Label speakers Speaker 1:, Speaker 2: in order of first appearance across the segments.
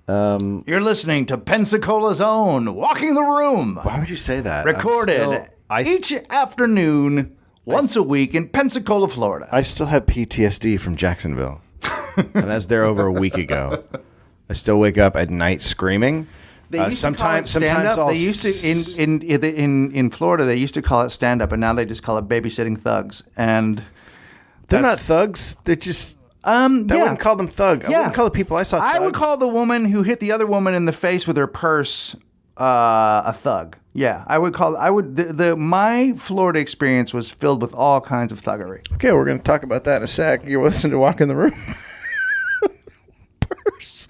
Speaker 1: You're listening to Pensacola's own Walking the Room.
Speaker 2: Why would you say that?
Speaker 1: Recorded each afternoon, once a week in Pensacola, Florida.
Speaker 2: I still have PTSD from Jacksonville. And I was there over a week ago. I still wake up at night screaming. Sometimes I'll
Speaker 1: They used to in Florida. They used to call it stand up, and now they just call it babysitting thugs. And
Speaker 2: they're not thugs. They're just. Wouldn't call them thug. I wouldn't call the people I saw thugs.
Speaker 1: I would call the woman who hit the other woman in the face with her purse a thug. Yeah, I would call. My Florida experience was filled with all kinds of thuggery.
Speaker 2: Okay, we're going to talk about that in a sec. You're listening to Walk in the Room. Purse.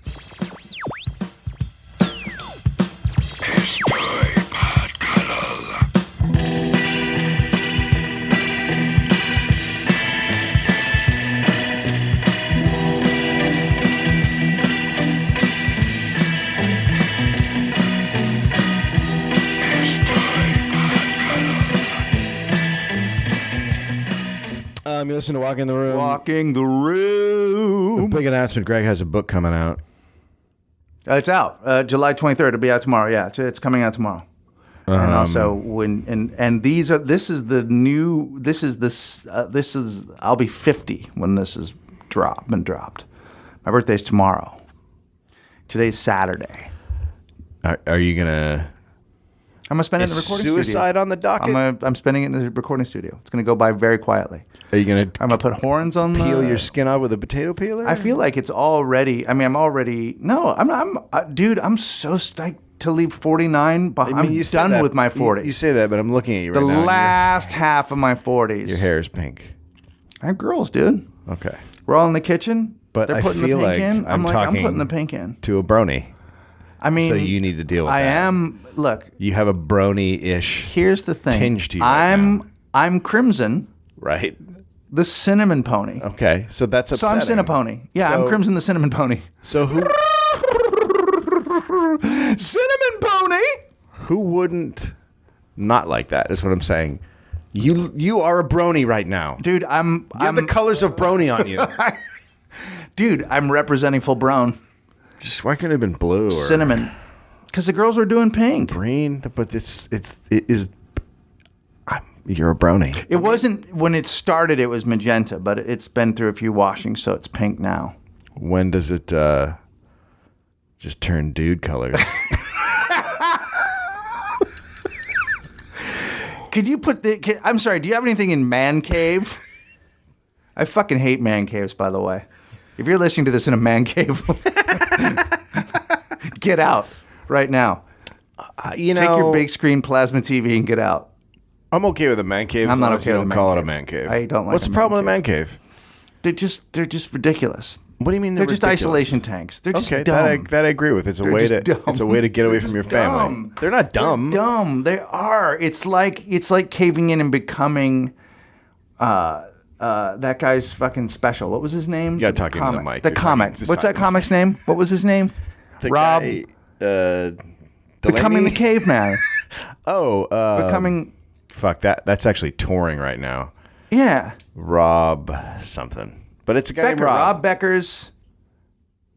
Speaker 2: You listen to Walk in the Room.
Speaker 1: Walking the Room.
Speaker 2: Big announcement. Greg has a book coming out.
Speaker 1: It's out. July 23rd. It'll be out tomorrow. Yeah, it's coming out tomorrow. And also I'll be 50 when this is dropped. My birthday's tomorrow. Today's Saturday.
Speaker 2: Are you gonna?
Speaker 1: I'm gonna spend it in the recording studio.
Speaker 2: Suicide on the docket.
Speaker 1: I'm spending it in the recording studio. It's gonna go by very quietly.
Speaker 2: Are you gonna?
Speaker 1: I'm gonna put horns on.
Speaker 2: Peel your skin off with a potato peeler.
Speaker 1: I feel like it's already. I mean, I'm already. No, dude. I'm so psyched to leave 49 behind. I'm done with my 40s.
Speaker 2: You say that, but I'm looking at you right now.
Speaker 1: The last half of my 40s.
Speaker 2: Your hair is pink.
Speaker 1: I have girls, dude.
Speaker 2: Okay.
Speaker 1: We're all in the kitchen.
Speaker 2: But
Speaker 1: they're
Speaker 2: I
Speaker 1: putting
Speaker 2: feel
Speaker 1: the pink
Speaker 2: like
Speaker 1: in.
Speaker 2: I'm
Speaker 1: putting the pink in
Speaker 2: to a brony.
Speaker 1: I mean,
Speaker 2: so you need to deal with that.
Speaker 1: I am. Look,
Speaker 2: you have a brony-ish.
Speaker 1: Here's the thing.
Speaker 2: Tinge to you. I'm
Speaker 1: Crimson.
Speaker 2: Right.
Speaker 1: The cinnamon pony.
Speaker 2: Okay, so that's upsetting.
Speaker 1: So I'm Cinnapony. Yeah, I'm Crimson the cinnamon pony.
Speaker 2: So who?
Speaker 1: Cinnamon pony.
Speaker 2: Who wouldn't not like that? Is what I'm saying. You are a brony right now,
Speaker 1: dude.
Speaker 2: You have the colors of brony on you.
Speaker 1: Dude, I'm representing full brown.
Speaker 2: Just why couldn't it have been blue or
Speaker 1: cinnamon? Because the girls were doing pink,
Speaker 2: green. But it is. You're a brony.
Speaker 1: It wasn't when it started. It was magenta, but it's been through a few washings, so it's pink now.
Speaker 2: When does it just turn dude colors?
Speaker 1: Could you put I'm sorry. Do you have anything in man cave? I fucking hate man caves, by the way. If you're listening to this in a man cave, get out right now. Take your big screen plasma TV and get out.
Speaker 2: I'm okay with a man cave.
Speaker 1: I'm not okay with a man cave.
Speaker 2: Call it a man cave.
Speaker 1: I don't like.
Speaker 2: What's the problem with a man cave?
Speaker 1: They're just ridiculous.
Speaker 2: What do you mean
Speaker 1: they're
Speaker 2: just
Speaker 1: ridiculous? Isolation tanks. They're just dumb.
Speaker 2: That I agree with. It's a way to get away from your family. They're not dumb.
Speaker 1: They're dumb. They are. It's like caving in and becoming that guy's fucking special. What was his name?
Speaker 2: You got talking to the mic.
Speaker 1: The comic. What's that comic's name? What was his name?
Speaker 2: Rob.
Speaker 1: Becoming the caveman.
Speaker 2: Becoming. Fuck that. That's actually touring right now.
Speaker 1: Yeah.
Speaker 2: Rob something. But it's a guy named Rob.
Speaker 1: Rob Becker's.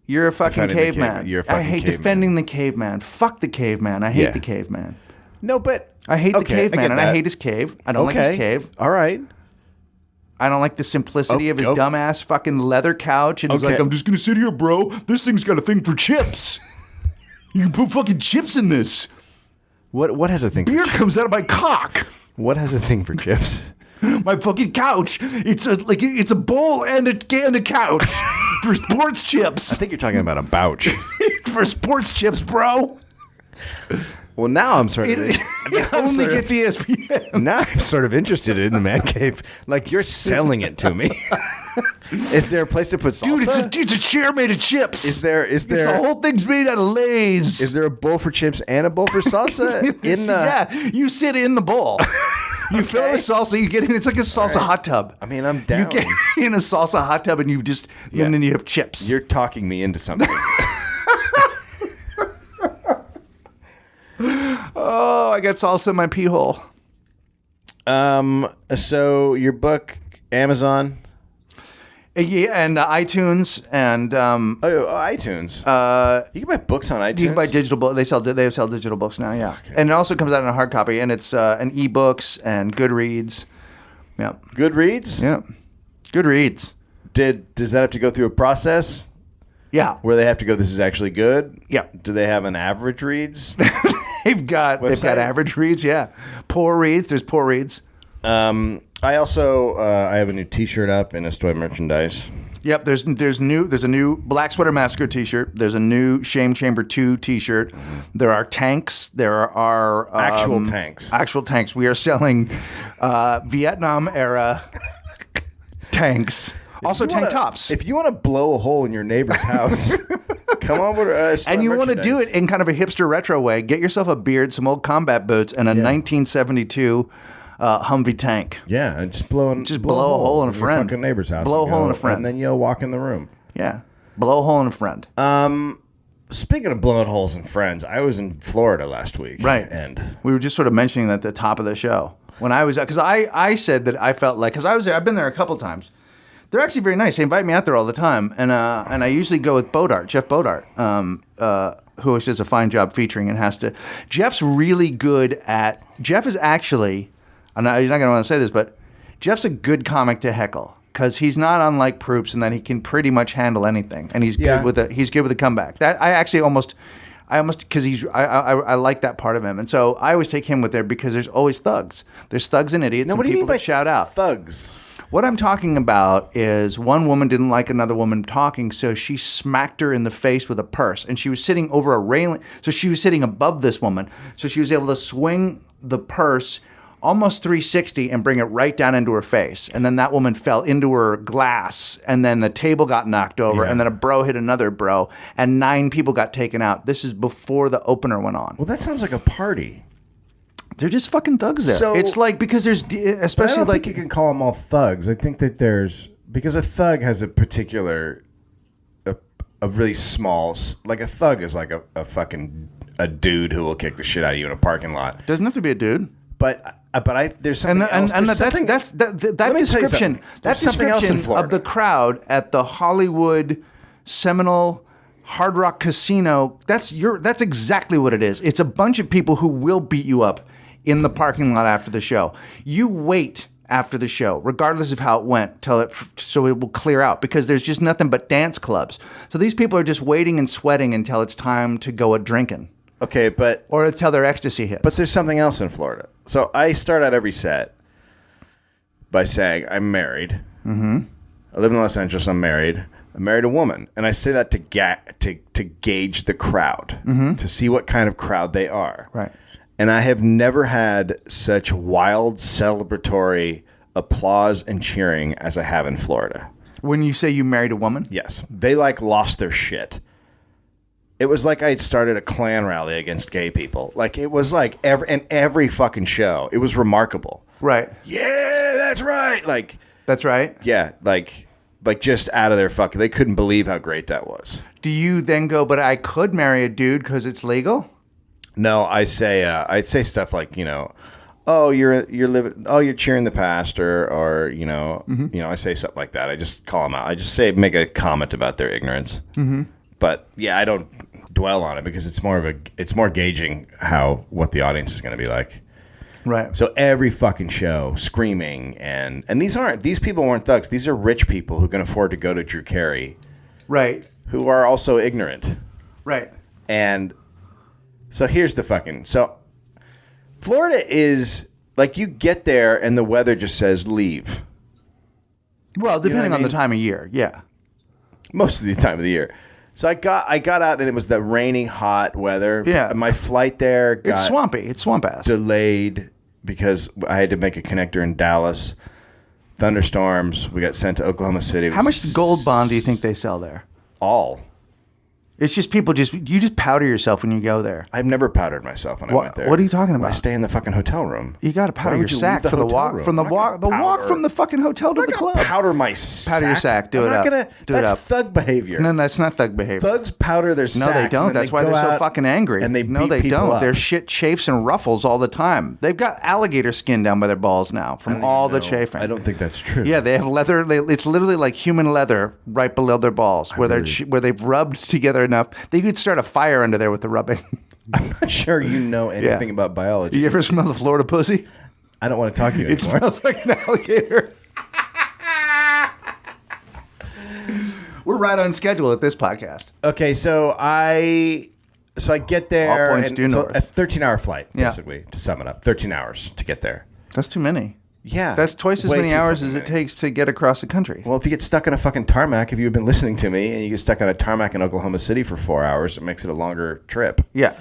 Speaker 1: You're a fucking caveman.
Speaker 2: You're a fucking caveman.
Speaker 1: I hate defending the caveman. Fuck the caveman. I hate the caveman.
Speaker 2: No, but
Speaker 1: I hate the caveman, and I hate his cave. I don't like his cave.
Speaker 2: All right.
Speaker 1: I don't like the simplicity of his dumbass fucking leather couch. And he's like, I'm just going to sit here, bro. This thing's got a thing for chips. You can put fucking chips in this.
Speaker 2: What has a thing
Speaker 1: Beer
Speaker 2: for chips?
Speaker 1: comes out of my cock.
Speaker 2: What has a thing for chips?
Speaker 1: My fucking couch. It's a bowl and a couch for sports chips.
Speaker 2: I think you're talking about a bouch.
Speaker 1: For sports chips, bro.
Speaker 2: Well, now I'm sort of.
Speaker 1: It only gets ESPN.
Speaker 2: Now I'm sort of interested in the man cave. Like, you're selling it to me. Is there a place to put salsa?
Speaker 1: Dude, it's a chair made of chips.
Speaker 2: Is there?
Speaker 1: The whole thing's made out of Lay's.
Speaker 2: Is there a bowl for chips and a bowl for salsa in the?
Speaker 1: Yeah, you sit in the bowl. You fill it with salsa. You get in. It's like a salsa hot tub.
Speaker 2: I mean, I'm down.
Speaker 1: You get in a salsa hot tub and and then you have chips.
Speaker 2: You're talking me into something.
Speaker 1: Oh, I got salsa in my pee hole.
Speaker 2: So your book, Amazon.
Speaker 1: Yeah, and iTunes and
Speaker 2: iTunes. You can buy books on iTunes.
Speaker 1: you can buy digital books. They sell digital books now. Yeah, and it also comes out in a hard copy, and it's an ebooks and Goodreads. Yeah,
Speaker 2: Goodreads.
Speaker 1: yeah, Goodreads.
Speaker 2: Does that have to go through a process?
Speaker 1: Yeah,
Speaker 2: Where they have to go, this is actually good?
Speaker 1: Yeah.
Speaker 2: Do they have an average reads?
Speaker 1: they've got average reads. Yeah, poor reads. There's poor reads.
Speaker 2: I also I have a new T-shirt up in Estoy merchandise.
Speaker 1: Yep, there's a new Black Sweater Massacre T-shirt. There's a new Shame Chamber 2 T-shirt. Mm-hmm. There are tanks. There are
Speaker 2: actual tanks.
Speaker 1: Actual tanks. We are selling Vietnam era tanks. Also tank tops.
Speaker 2: If you want to blow a hole in your neighbor's house, come over to Estoy
Speaker 1: and you want to do it in kind of a hipster retro way. Get yourself a beard, some old combat boots, and a 1972. Humvee tank.
Speaker 2: Yeah, and just blow a
Speaker 1: hole in a friend.
Speaker 2: Your fucking neighbor's house.
Speaker 1: Blow a hole in a friend.
Speaker 2: And then you'll walk in the room.
Speaker 1: Yeah. Blow a hole in a friend.
Speaker 2: Speaking of blowing holes in friends, I was in Florida last week.
Speaker 1: Right.
Speaker 2: And
Speaker 1: we were just sort of mentioning that at the top of the show. When I was, because I said that I felt like, because I was there, I've been there a couple times. They're actually very nice. They invite me out there all the time. And I usually go with Jeff Bodart, who does a fine job featuring and has to. Jeff's really good at, Jeff is actually, you're not going to want to say this, but Jeff's a good comic to heckle because he's not unlike Proops in that he can pretty much handle anything, and he's good with a comeback. That I almost because I like that part of him, and so I always take him with there because there's always thugs. There's thugs and idiots.
Speaker 2: Now, what
Speaker 1: and
Speaker 2: do you
Speaker 1: people
Speaker 2: mean by
Speaker 1: that shout out
Speaker 2: thugs?
Speaker 1: What I'm talking about is one woman didn't like another woman talking, so she smacked her in the face with a purse, and she was sitting over a railing, so she was sitting above this woman, so she was able to swing the purse almost 360 and bring it right down into her face. And then that woman fell into her glass, and then the table got knocked over, and then a bro hit another bro, and 9 people got taken out. This is before the opener went on.
Speaker 2: Well, that sounds like a party.
Speaker 1: They're just fucking thugs there. So, it's like, because there's, especially
Speaker 2: I don't
Speaker 1: like...
Speaker 2: think you can call them all thugs. I think that because a thug has a particular, a really small, like a thug is like a fucking, a dude who will kick the shit out of you in a parking lot.
Speaker 1: Doesn't have to be a dude.
Speaker 2: But there's something else.
Speaker 1: That description of the crowd at the Hollywood Seminole Hard Rock Casino. That's exactly what it is. It's a bunch of people who will beat you up in the parking lot after the show. You wait after the show, regardless of how it went, so it will clear out because there's just nothing but dance clubs. So these people are just waiting and sweating until it's time to go a drinking.
Speaker 2: Okay,
Speaker 1: or until their ecstasy hits.
Speaker 2: But there's something else in Florida. So I start out every set by saying I'm married. Mm-hmm. I live in Los Angeles. I'm married. I married a woman, and I say that to gauge the crowd, to see what kind of crowd they are.
Speaker 1: Right.
Speaker 2: And I have never had such wild celebratory applause and cheering as I have in Florida.
Speaker 1: When you say you married a woman?
Speaker 2: Yes. They lost their shit. It was like I had started a Klan rally against gay people. Like, it was like every fucking show. It was remarkable.
Speaker 1: Right.
Speaker 2: Yeah, that's right. Like,
Speaker 1: that's right.
Speaker 2: Yeah, like just out of their fucking. They couldn't believe how great that was.
Speaker 1: Do you then go, but I could marry a dude because it's legal?
Speaker 2: No, I'd say stuff like, oh, you're living, oh, you're cheering the pastor, or I say something like that. I just call them out. I just make a comment about their ignorance. Mm-hmm. But yeah, I don't dwell on it because it's more gauging what the audience is going to be like.
Speaker 1: Right.
Speaker 2: So every fucking show, screaming, and these people weren't thugs. These are rich people who can afford to go to Drew Carey.
Speaker 1: Right.
Speaker 2: Who are also ignorant.
Speaker 1: Right.
Speaker 2: And so here's the so Florida is like, you get there and the weather just says leave.
Speaker 1: Well, depending on the time of year, yeah.
Speaker 2: Most of the time of the year. So I got out and it was that rainy, hot weather.
Speaker 1: Yeah.
Speaker 2: My flight there got
Speaker 1: it's swampy. It's swamp ass.
Speaker 2: Delayed because I had to make a connector in Dallas. Thunderstorms. We got sent to Oklahoma City.
Speaker 1: How much Gold Bond do you think they sell there?
Speaker 2: All.
Speaker 1: It's just people you just powder yourself when you go there.
Speaker 2: I've never powdered myself when I went there.
Speaker 1: What are you talking about?
Speaker 2: I stay in the fucking hotel room.
Speaker 1: You got to powder your sack for the walk from the walk from the fucking hotel to the club.
Speaker 2: Powder my sack.
Speaker 1: Powder your sack. Do it up.
Speaker 2: That's thug behavior.
Speaker 1: No, that's not thug behavior.
Speaker 2: Thugs powder their sacks.
Speaker 1: No, they don't. That's why they're so fucking angry.
Speaker 2: And they beat
Speaker 1: no, they
Speaker 2: people
Speaker 1: don't.
Speaker 2: up.
Speaker 1: Their shit chafes and ruffles all the time. They've got alligator skin down by their balls now from all the chafing.
Speaker 2: I don't think that's true.
Speaker 1: Yeah, they have leather. It's literally like human leather right below their balls, where they've rubbed together enough. They could start a fire under there with the rubbing.
Speaker 2: I'm not sure you know anything about biology.
Speaker 1: You ever smell the Florida pussy?
Speaker 2: I don't want to talk to you anymore.
Speaker 1: It smells like an alligator. We're right on schedule with this podcast.
Speaker 2: Okay, so I get there.
Speaker 1: All points due north.
Speaker 2: A 13-hour flight, basically, to sum it up. 13 hours to get there.
Speaker 1: That's too many.
Speaker 2: Yeah.
Speaker 1: That's twice as many hours as it takes to get across the country.
Speaker 2: Well, if you get stuck on a fucking tarmac, if you've been listening to me, and you get stuck on a tarmac in Oklahoma City for 4 hours, it makes it a longer trip.
Speaker 1: Yeah.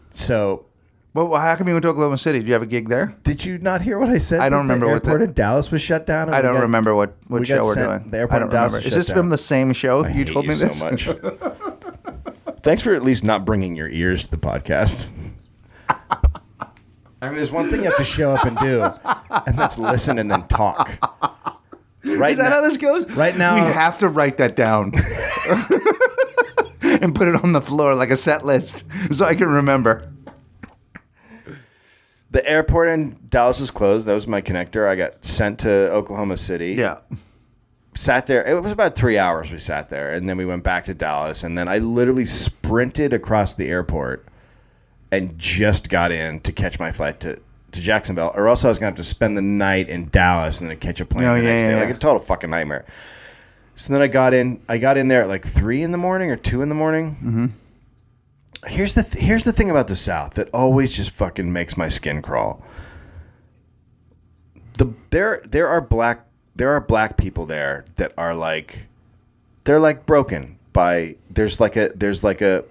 Speaker 2: So...
Speaker 1: Well, how come you went to Oklahoma City? Did you have a gig there?
Speaker 2: Did you not hear what I said?
Speaker 1: I don't remember
Speaker 2: what the airport in Dallas was shut down.
Speaker 1: I don't remember what show we're doing.
Speaker 2: The airport in Dallas was shut down.
Speaker 1: Is this from the same show? You told me this
Speaker 2: so much. Thanks for at least not bringing your ears to the podcast. I mean, there's one thing you have to show up and do, and that's listen and then talk.
Speaker 1: Is that how this goes?
Speaker 2: Right now,
Speaker 1: we have to write that down and put it on the floor like a set list so I can remember.
Speaker 2: The airport in Dallas was closed. That was my connector. I got sent to Oklahoma City.
Speaker 1: Yeah.
Speaker 2: Sat there. It was about 3 hours we sat there, and then we went back to Dallas, and then I literally sprinted across the airport and just got in to catch my flight to Jacksonville, or else I was going to have to spend the night in Dallas and then catch a plane the next day. Like a total fucking nightmare. So then I got in there at like 3 in the morning or 2 in the morning.
Speaker 1: Mm-hmm.
Speaker 2: Here's the thing about the South that always just fucking makes my skin crawl. There are black people there that are like, they're like broken by there's like a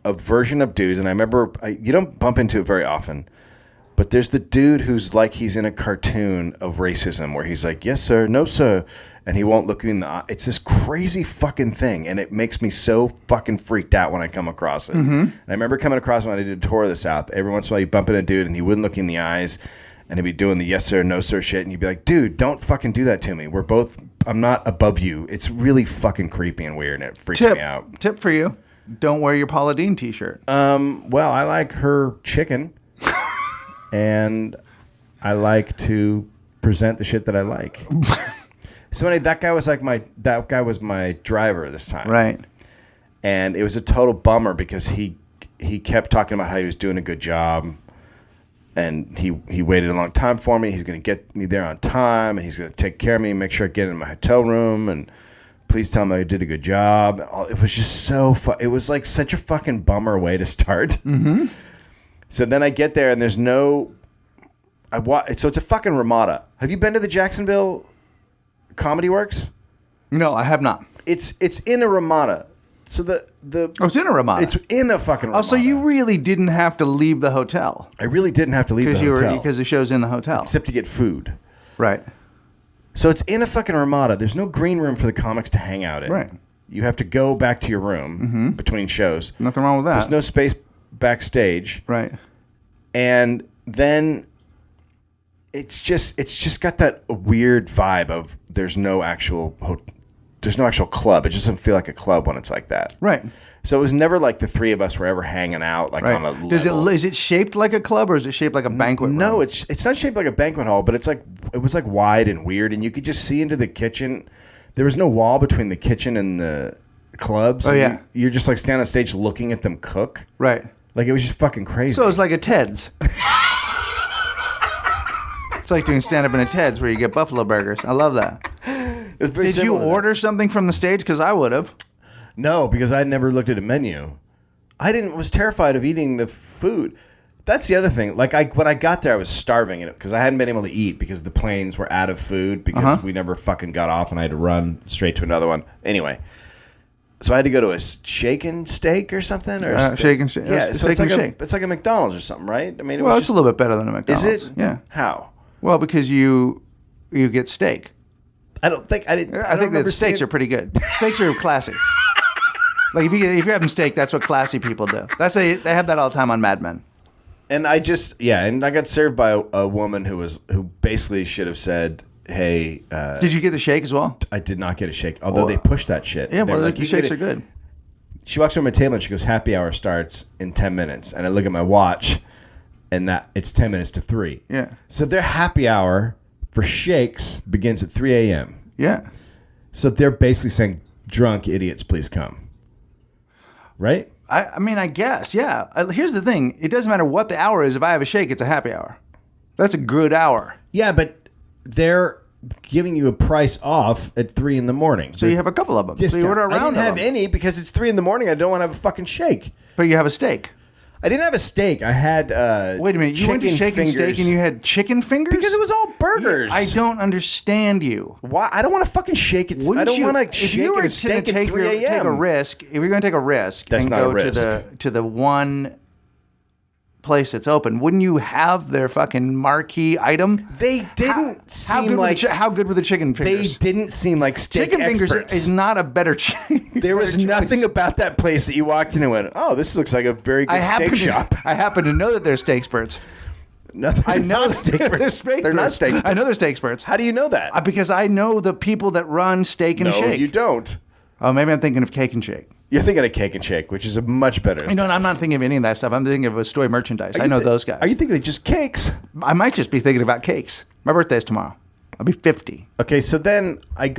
Speaker 2: version of dudes, and I remember you don't bump into it very often, but there's the dude who's like he's in a cartoon of racism where he's like, yes sir, no sir, and he won't look you in the eye. It's this crazy fucking thing, and it makes me so fucking freaked out when I come across it. Mm-hmm. And I remember coming across it when I did a tour of the South. Every once in a while you bump into a dude and he wouldn't look you in the eyes, and he'd be doing the yes sir, no sir shit, and you'd be like, dude, don't fucking do that to me. I'm not above you. It's really fucking creepy and weird, and it freaks me out.
Speaker 1: Tip for you. Don't wear your Paula Deen t-shirt.
Speaker 2: Well, I like her chicken, and I like to present the shit that I like. So anyway, that guy was my driver this time.
Speaker 1: Right.
Speaker 2: And it was a total bummer because he kept talking about how he was doing a good job, and he waited a long time for me. He's going to get me there on time, and he's going to take care of me and make sure I get in my hotel room, and please tell him I did a good job. It was just so it was like such a fucking bummer way to start.
Speaker 1: Mm-hmm.
Speaker 2: So then I get there, and there's so it's a fucking Ramada. Have you been to the Jacksonville Comedy Works?
Speaker 1: No, I have not.
Speaker 2: It's in a Ramada. So
Speaker 1: it's in a Ramada.
Speaker 2: It's in a fucking Ramada.
Speaker 1: Oh, so you really didn't have to leave the hotel?
Speaker 2: I really didn't have to leave the hotel.
Speaker 1: Because the show's in the hotel.
Speaker 2: Except to get food.
Speaker 1: Right.
Speaker 2: So it's in a fucking Ramada. There's no green room for the comics to hang out in.
Speaker 1: Right.
Speaker 2: You have to go back to your room between shows.
Speaker 1: Nothing wrong with that.
Speaker 2: There's no space backstage.
Speaker 1: Right.
Speaker 2: And then it's just got that weird vibe of there's no actual club. It just doesn't feel like a club when it's like that.
Speaker 1: Right.
Speaker 2: So it was never like the three of us were ever hanging out like on a level.
Speaker 1: Is it shaped like a club, or is it shaped like a banquet room?
Speaker 2: No, it's not shaped like a banquet hall, but it was like wide and weird, and you could just see into the kitchen. There was no wall between the kitchen and the club. So you're just like standing on stage looking at them cook.
Speaker 1: Right.
Speaker 2: Like it was just fucking crazy.
Speaker 1: So it's like a Ted's. It's like doing stand-up in a Ted's where you get buffalo burgers. I love that. Did you order something from the stage? Because I would have.
Speaker 2: No, because I never looked at a menu. Was terrified of eating the food. That's the other thing. Like when I got there, I was starving because I hadn't been able to eat because the planes were out of food because we never fucking got off and I had to run straight to another one. Anyway, so I had to go to a shake and steak or something or
Speaker 1: shake and shake.
Speaker 2: Yeah, so
Speaker 1: shake.
Speaker 2: it's like a McDonald's or something, right? I mean,
Speaker 1: it's a little bit better than a McDonald's.
Speaker 2: Is it?
Speaker 1: Yeah.
Speaker 2: How?
Speaker 1: Well, because you get steak.
Speaker 2: I think
Speaker 1: the steaks are pretty good. Steaks are classic. Like if you're having steak, that's what classy people do. They have that all the time on Mad Men.
Speaker 2: And I got served by a woman who basically should have said, "Hey,
Speaker 1: did you get the shake as well?"
Speaker 2: I did not get a shake, although they pushed that shit.
Speaker 1: Yeah, well, the shakes are good.
Speaker 2: She walks over my table and she goes, "Happy hour starts in 10 minutes." And I look at my watch, and that it's 10 minutes to 3.
Speaker 1: Yeah.
Speaker 2: So their happy hour for shakes begins at 3 a.m.
Speaker 1: Yeah.
Speaker 2: So they're basically saying, "Drunk idiots, please come." Right?
Speaker 1: I mean, I guess, yeah. Here's the thing. It doesn't matter what the hour is. If I have a shake, it's a happy hour. That's a good hour.
Speaker 2: Yeah, but they're giving you a price off at 3 in the morning.
Speaker 1: So you have a couple of them.
Speaker 2: Discount.
Speaker 1: So you order a
Speaker 2: I
Speaker 1: round
Speaker 2: didn't
Speaker 1: of
Speaker 2: have
Speaker 1: them.
Speaker 2: any because it's 3 in the morning. I don't want to have a fucking shake.
Speaker 1: But you have a steak.
Speaker 2: I didn't have a steak. I had
Speaker 1: Wait a minute. You went to Shake and Steak and you had chicken fingers?
Speaker 2: Because it was all burgers.
Speaker 1: I don't understand you.
Speaker 2: Why? I don't want to fucking shake it. I don't want to shake it a steak at 3 a.m.
Speaker 1: Take a risk, if you're going to take a risk
Speaker 2: That's
Speaker 1: and
Speaker 2: not a
Speaker 1: go
Speaker 2: risk.
Speaker 1: to the one place that's open, wouldn't you have their fucking marquee item?
Speaker 2: They didn't seem like...
Speaker 1: how good were the chicken fingers?
Speaker 2: They didn't seem like steak
Speaker 1: Chicken
Speaker 2: experts.
Speaker 1: fingers is not a better
Speaker 2: There was nothing about that place that you walked in and went, "Oh, this looks like a very good steak shop."
Speaker 1: I happen to know that they're steak experts.
Speaker 2: Nothing.
Speaker 1: I know
Speaker 2: steak experts. They're not steak experts.
Speaker 1: I know they're steak experts.
Speaker 2: How do you know that?
Speaker 1: Because I know the people that run Steak and Shake.
Speaker 2: No, you don't.
Speaker 1: Oh, maybe I'm thinking of Cake and Shake.
Speaker 2: You're thinking of Cake and Shake, which is a much better.
Speaker 1: You know, I'm not thinking of any of that stuff. I'm thinking of Astoy merchandise. I know those guys.
Speaker 2: Are you thinking of just cakes?
Speaker 1: I might just be thinking about cakes. My birthday's tomorrow. I'll be 50.
Speaker 2: Okay, so then I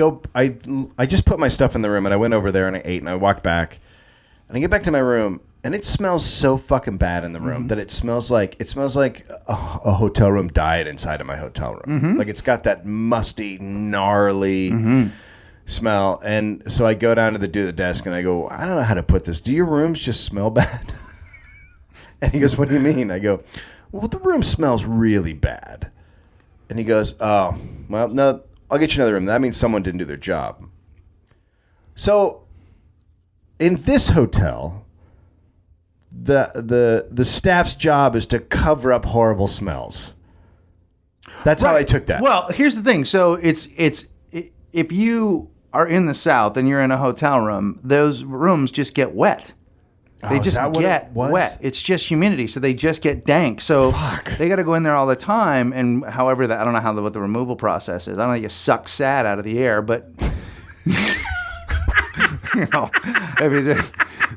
Speaker 2: just put my stuff in the room and I went over there and I ate and I walked back and I get back to my room and it smells so fucking bad in the room that it smells like a hotel room died inside of my hotel room. Like it's got that musty, gnarly smell. And so I go down to the dude at the desk and I go, "I don't know how to put this. Do your rooms just smell bad?" And he goes, "What do you mean?" I go, "Well, the room smells really bad." And he goes, "Oh, well, no, I'll get you another room. That means someone didn't do their job." So in this hotel, the staff's job is to cover up horrible smells. That's how I took that.
Speaker 1: Well, here's the thing. So it's if you are in the South and you're in a hotel room, those rooms just get wet. They just get wet. It's just humidity, so they just get dank. So they got to go in there all the time. And however, I don't know what the removal process is. I don't know. You suck sand out of the air, but you know, I mean,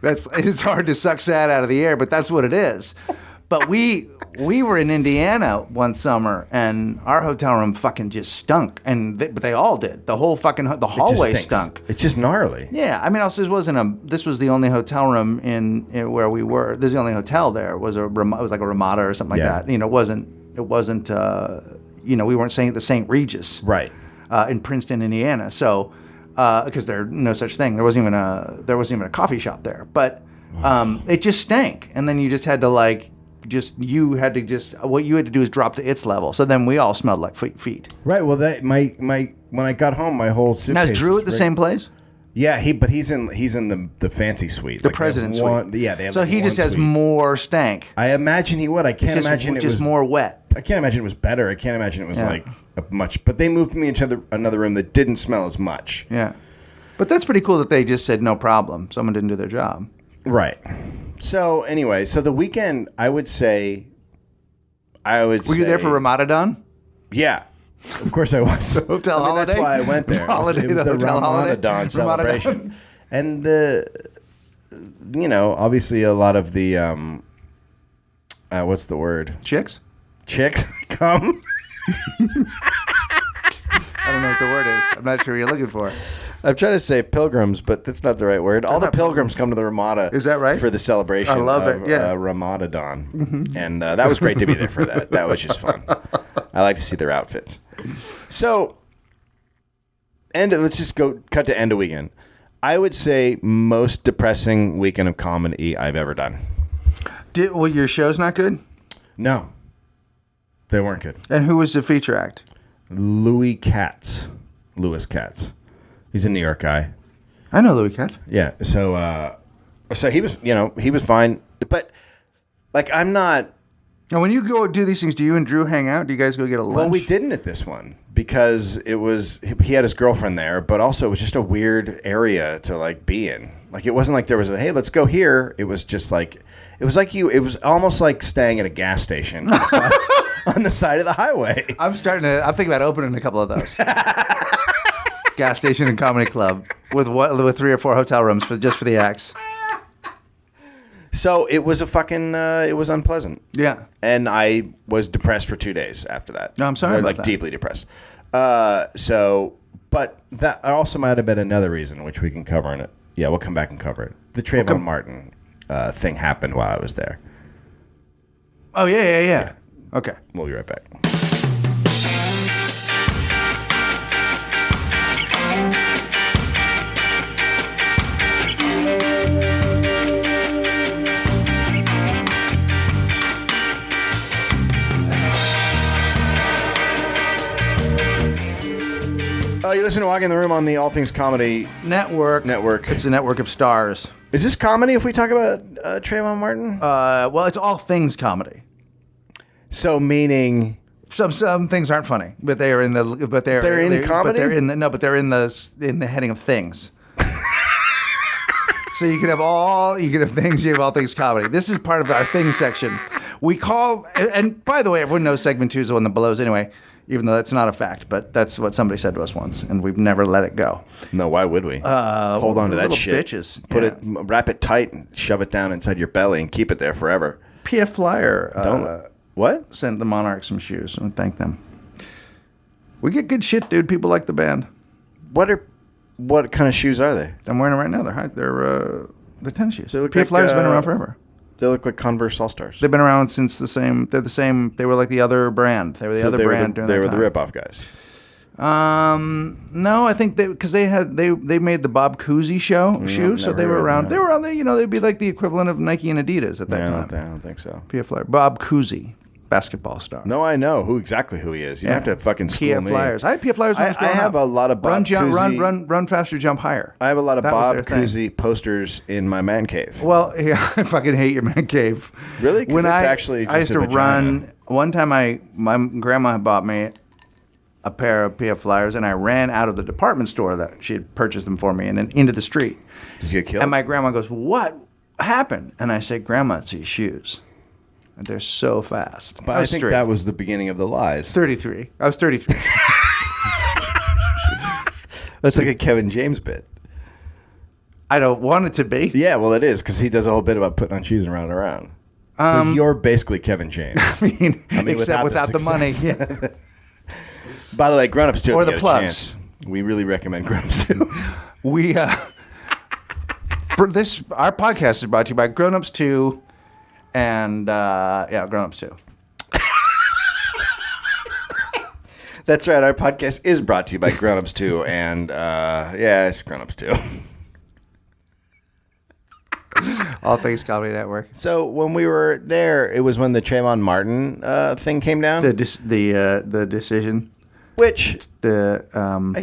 Speaker 1: it's hard to suck sand out of the air, but that's what it is. But we were in Indiana one summer, and our hotel room fucking just stunk, but they all did. The whole fucking the hallway stunk.
Speaker 2: It's just gnarly.
Speaker 1: Yeah, I mean, also this was the only hotel room in where we were. This is the only hotel there. It was like a Ramada or something like that. You know, it wasn't. We weren't staying at the St. Regis,
Speaker 2: right,
Speaker 1: in Princeton, Indiana. So, because there's no such thing. There wasn't even a coffee shop there. But it just stank, and then you just had to what you had to do is drop to its level. So then we all smelled like feet.
Speaker 2: Right. Well, when I got home, my whole suitcase.
Speaker 1: Now is Drew at the same place?
Speaker 2: Yeah, he's in the fancy suite,
Speaker 1: the president's suite.
Speaker 2: Yeah, they have.
Speaker 1: So he just has more stank.
Speaker 2: I imagine he would. I can't imagine it was
Speaker 1: more wet.
Speaker 2: I can't imagine it was better. I can't imagine it was like much. But they moved me into another room that didn't smell as much.
Speaker 1: Yeah, but that's pretty cool that they just said no problem. Someone didn't do their job.
Speaker 2: Right. So anyway, the weekend, I would say. Were you
Speaker 1: there for Ramadadan?
Speaker 2: Yeah. Of course I was.
Speaker 1: Hotel holiday?
Speaker 2: That's why I went there.
Speaker 1: It was the
Speaker 2: hotel Ramadadan celebration. And obviously a lot of the, what's the word?
Speaker 1: Chicks
Speaker 2: come.
Speaker 1: I don't know what the word is. I'm not sure what you're looking for.
Speaker 2: I'm trying to say pilgrims, but that's not the right word. All the pilgrims come to the Ramada.
Speaker 1: Is that right?
Speaker 2: For the celebration
Speaker 1: I love
Speaker 2: of
Speaker 1: it. Yeah.
Speaker 2: Ramadadan. Mm-hmm. And that was great to be there for that. That was just fun. I like to see their outfits. So, let's just cut to end of weekend. I would say most depressing weekend of comedy I've ever done.
Speaker 1: Your show's not good?
Speaker 2: No. They weren't good.
Speaker 1: And who was the feature act?
Speaker 2: Louis Katz. He's a New York guy.
Speaker 1: I know Louis Katz.
Speaker 2: Yeah. So he was, he was fine. But like, I'm not
Speaker 1: Now, when you go do these things, do you and Drew hang out? Do you guys go get a lunch?
Speaker 2: Well, we didn't at this one because he had his girlfriend there, but also it was just a weird area to like be in. Like it wasn't like there was a hey, let's go here. It was just like it was almost like staying at a gas station on the side of the highway.
Speaker 1: I'm thinking about opening a couple of those. Gas station and comedy club with 3 or 4 hotel rooms just for the acts.
Speaker 2: So it was it was unpleasant.
Speaker 1: Yeah.
Speaker 2: And I was depressed for 2 days after that.
Speaker 1: No, I'm sorry about
Speaker 2: like
Speaker 1: that.
Speaker 2: Deeply depressed. But that also might have been another reason, which we can cover in it. Yeah, we'll come back and cover it. The Trayvon Martin thing happened while I was there.
Speaker 1: Oh, yeah. Okay.
Speaker 2: We'll be right back. You listen to Walking in the Room on the All Things Comedy
Speaker 1: Network. It's a network of stars.
Speaker 2: Is this comedy if we talk about Trayvon Martin?
Speaker 1: Well, it's all things comedy.
Speaker 2: So meaning
Speaker 1: some things aren't funny, but they're in comedy. But they're in the heading of things. So you can have things, you have all things comedy. This is part of our things section. We call, and by the way, everyone knows segment 2 is the one that blows anyway. Even though that's not a fact, but that's what somebody said to us once, and we've never let it go.
Speaker 2: No, why would we? Hold on to that shit.
Speaker 1: Bitches.
Speaker 2: Wrap it tight, and shove it down inside your belly, and keep it there forever.
Speaker 1: PF Flyer.
Speaker 2: What?
Speaker 1: Sent the Monarch some shoes, and thank them. We get good shit, dude. People like the band.
Speaker 2: What kind of shoes are they?
Speaker 1: I'm wearing them right now. They're tennis shoes.
Speaker 2: They look
Speaker 1: PF Flyer's been around forever.
Speaker 2: They look like Converse All-Stars.
Speaker 1: They've been around since the same. They're the same. They were like the other brand. They were the other brand during that time.
Speaker 2: They were the rip-off guys.
Speaker 1: No, I think because they made the Bob Cousy shoe, so they were around. They were on the, they'd be like the equivalent of Nike and Adidas at that time.
Speaker 2: I don't think so.
Speaker 1: PF Flyer. Bob Cousy, basketball star.
Speaker 2: No, I know exactly who he is. You don't have to fucking school
Speaker 1: PF
Speaker 2: me.
Speaker 1: Flyers. I had PF Flyers when I was growing
Speaker 2: I have
Speaker 1: up.
Speaker 2: a lot of Bob Cousy.
Speaker 1: Run faster, jump higher.
Speaker 2: I have a lot of Bob Cousy posters in my man cave.
Speaker 1: Well, yeah, I fucking hate your man cave.
Speaker 2: Really? Because it's actually just
Speaker 1: I used to run. One time, my grandma had bought me a pair of PF Flyers, and I ran out of the department store that she had purchased them for me, and then into the street.
Speaker 2: Did you get killed?
Speaker 1: And my grandma goes, "What happened?" And I said, "Grandma, it's these shoes. They're so fast."
Speaker 2: But I think that was the beginning of the lies.
Speaker 1: 33. I was 33.
Speaker 2: That's like a Kevin James bit.
Speaker 1: I don't want it to be.
Speaker 2: Yeah, well, it is, because he does a whole bit about putting on shoes and running around. So you're basically Kevin James.
Speaker 1: I mean except without the money. Yeah.
Speaker 2: By the way, Grown Ups 2.
Speaker 1: Or the plugs.
Speaker 2: We really recommend Grown Ups 2.
Speaker 1: Our podcast is brought to you by Grown Ups 2 and Grown Ups 2.
Speaker 2: That's right. Our podcast is brought to you by Grown Ups 2 and it's Grown Ups 2.
Speaker 1: All Things Comedy Network.
Speaker 2: So when we were there, it was when the Trayvon Martin thing came down.
Speaker 1: The decision.
Speaker 2: Which
Speaker 1: I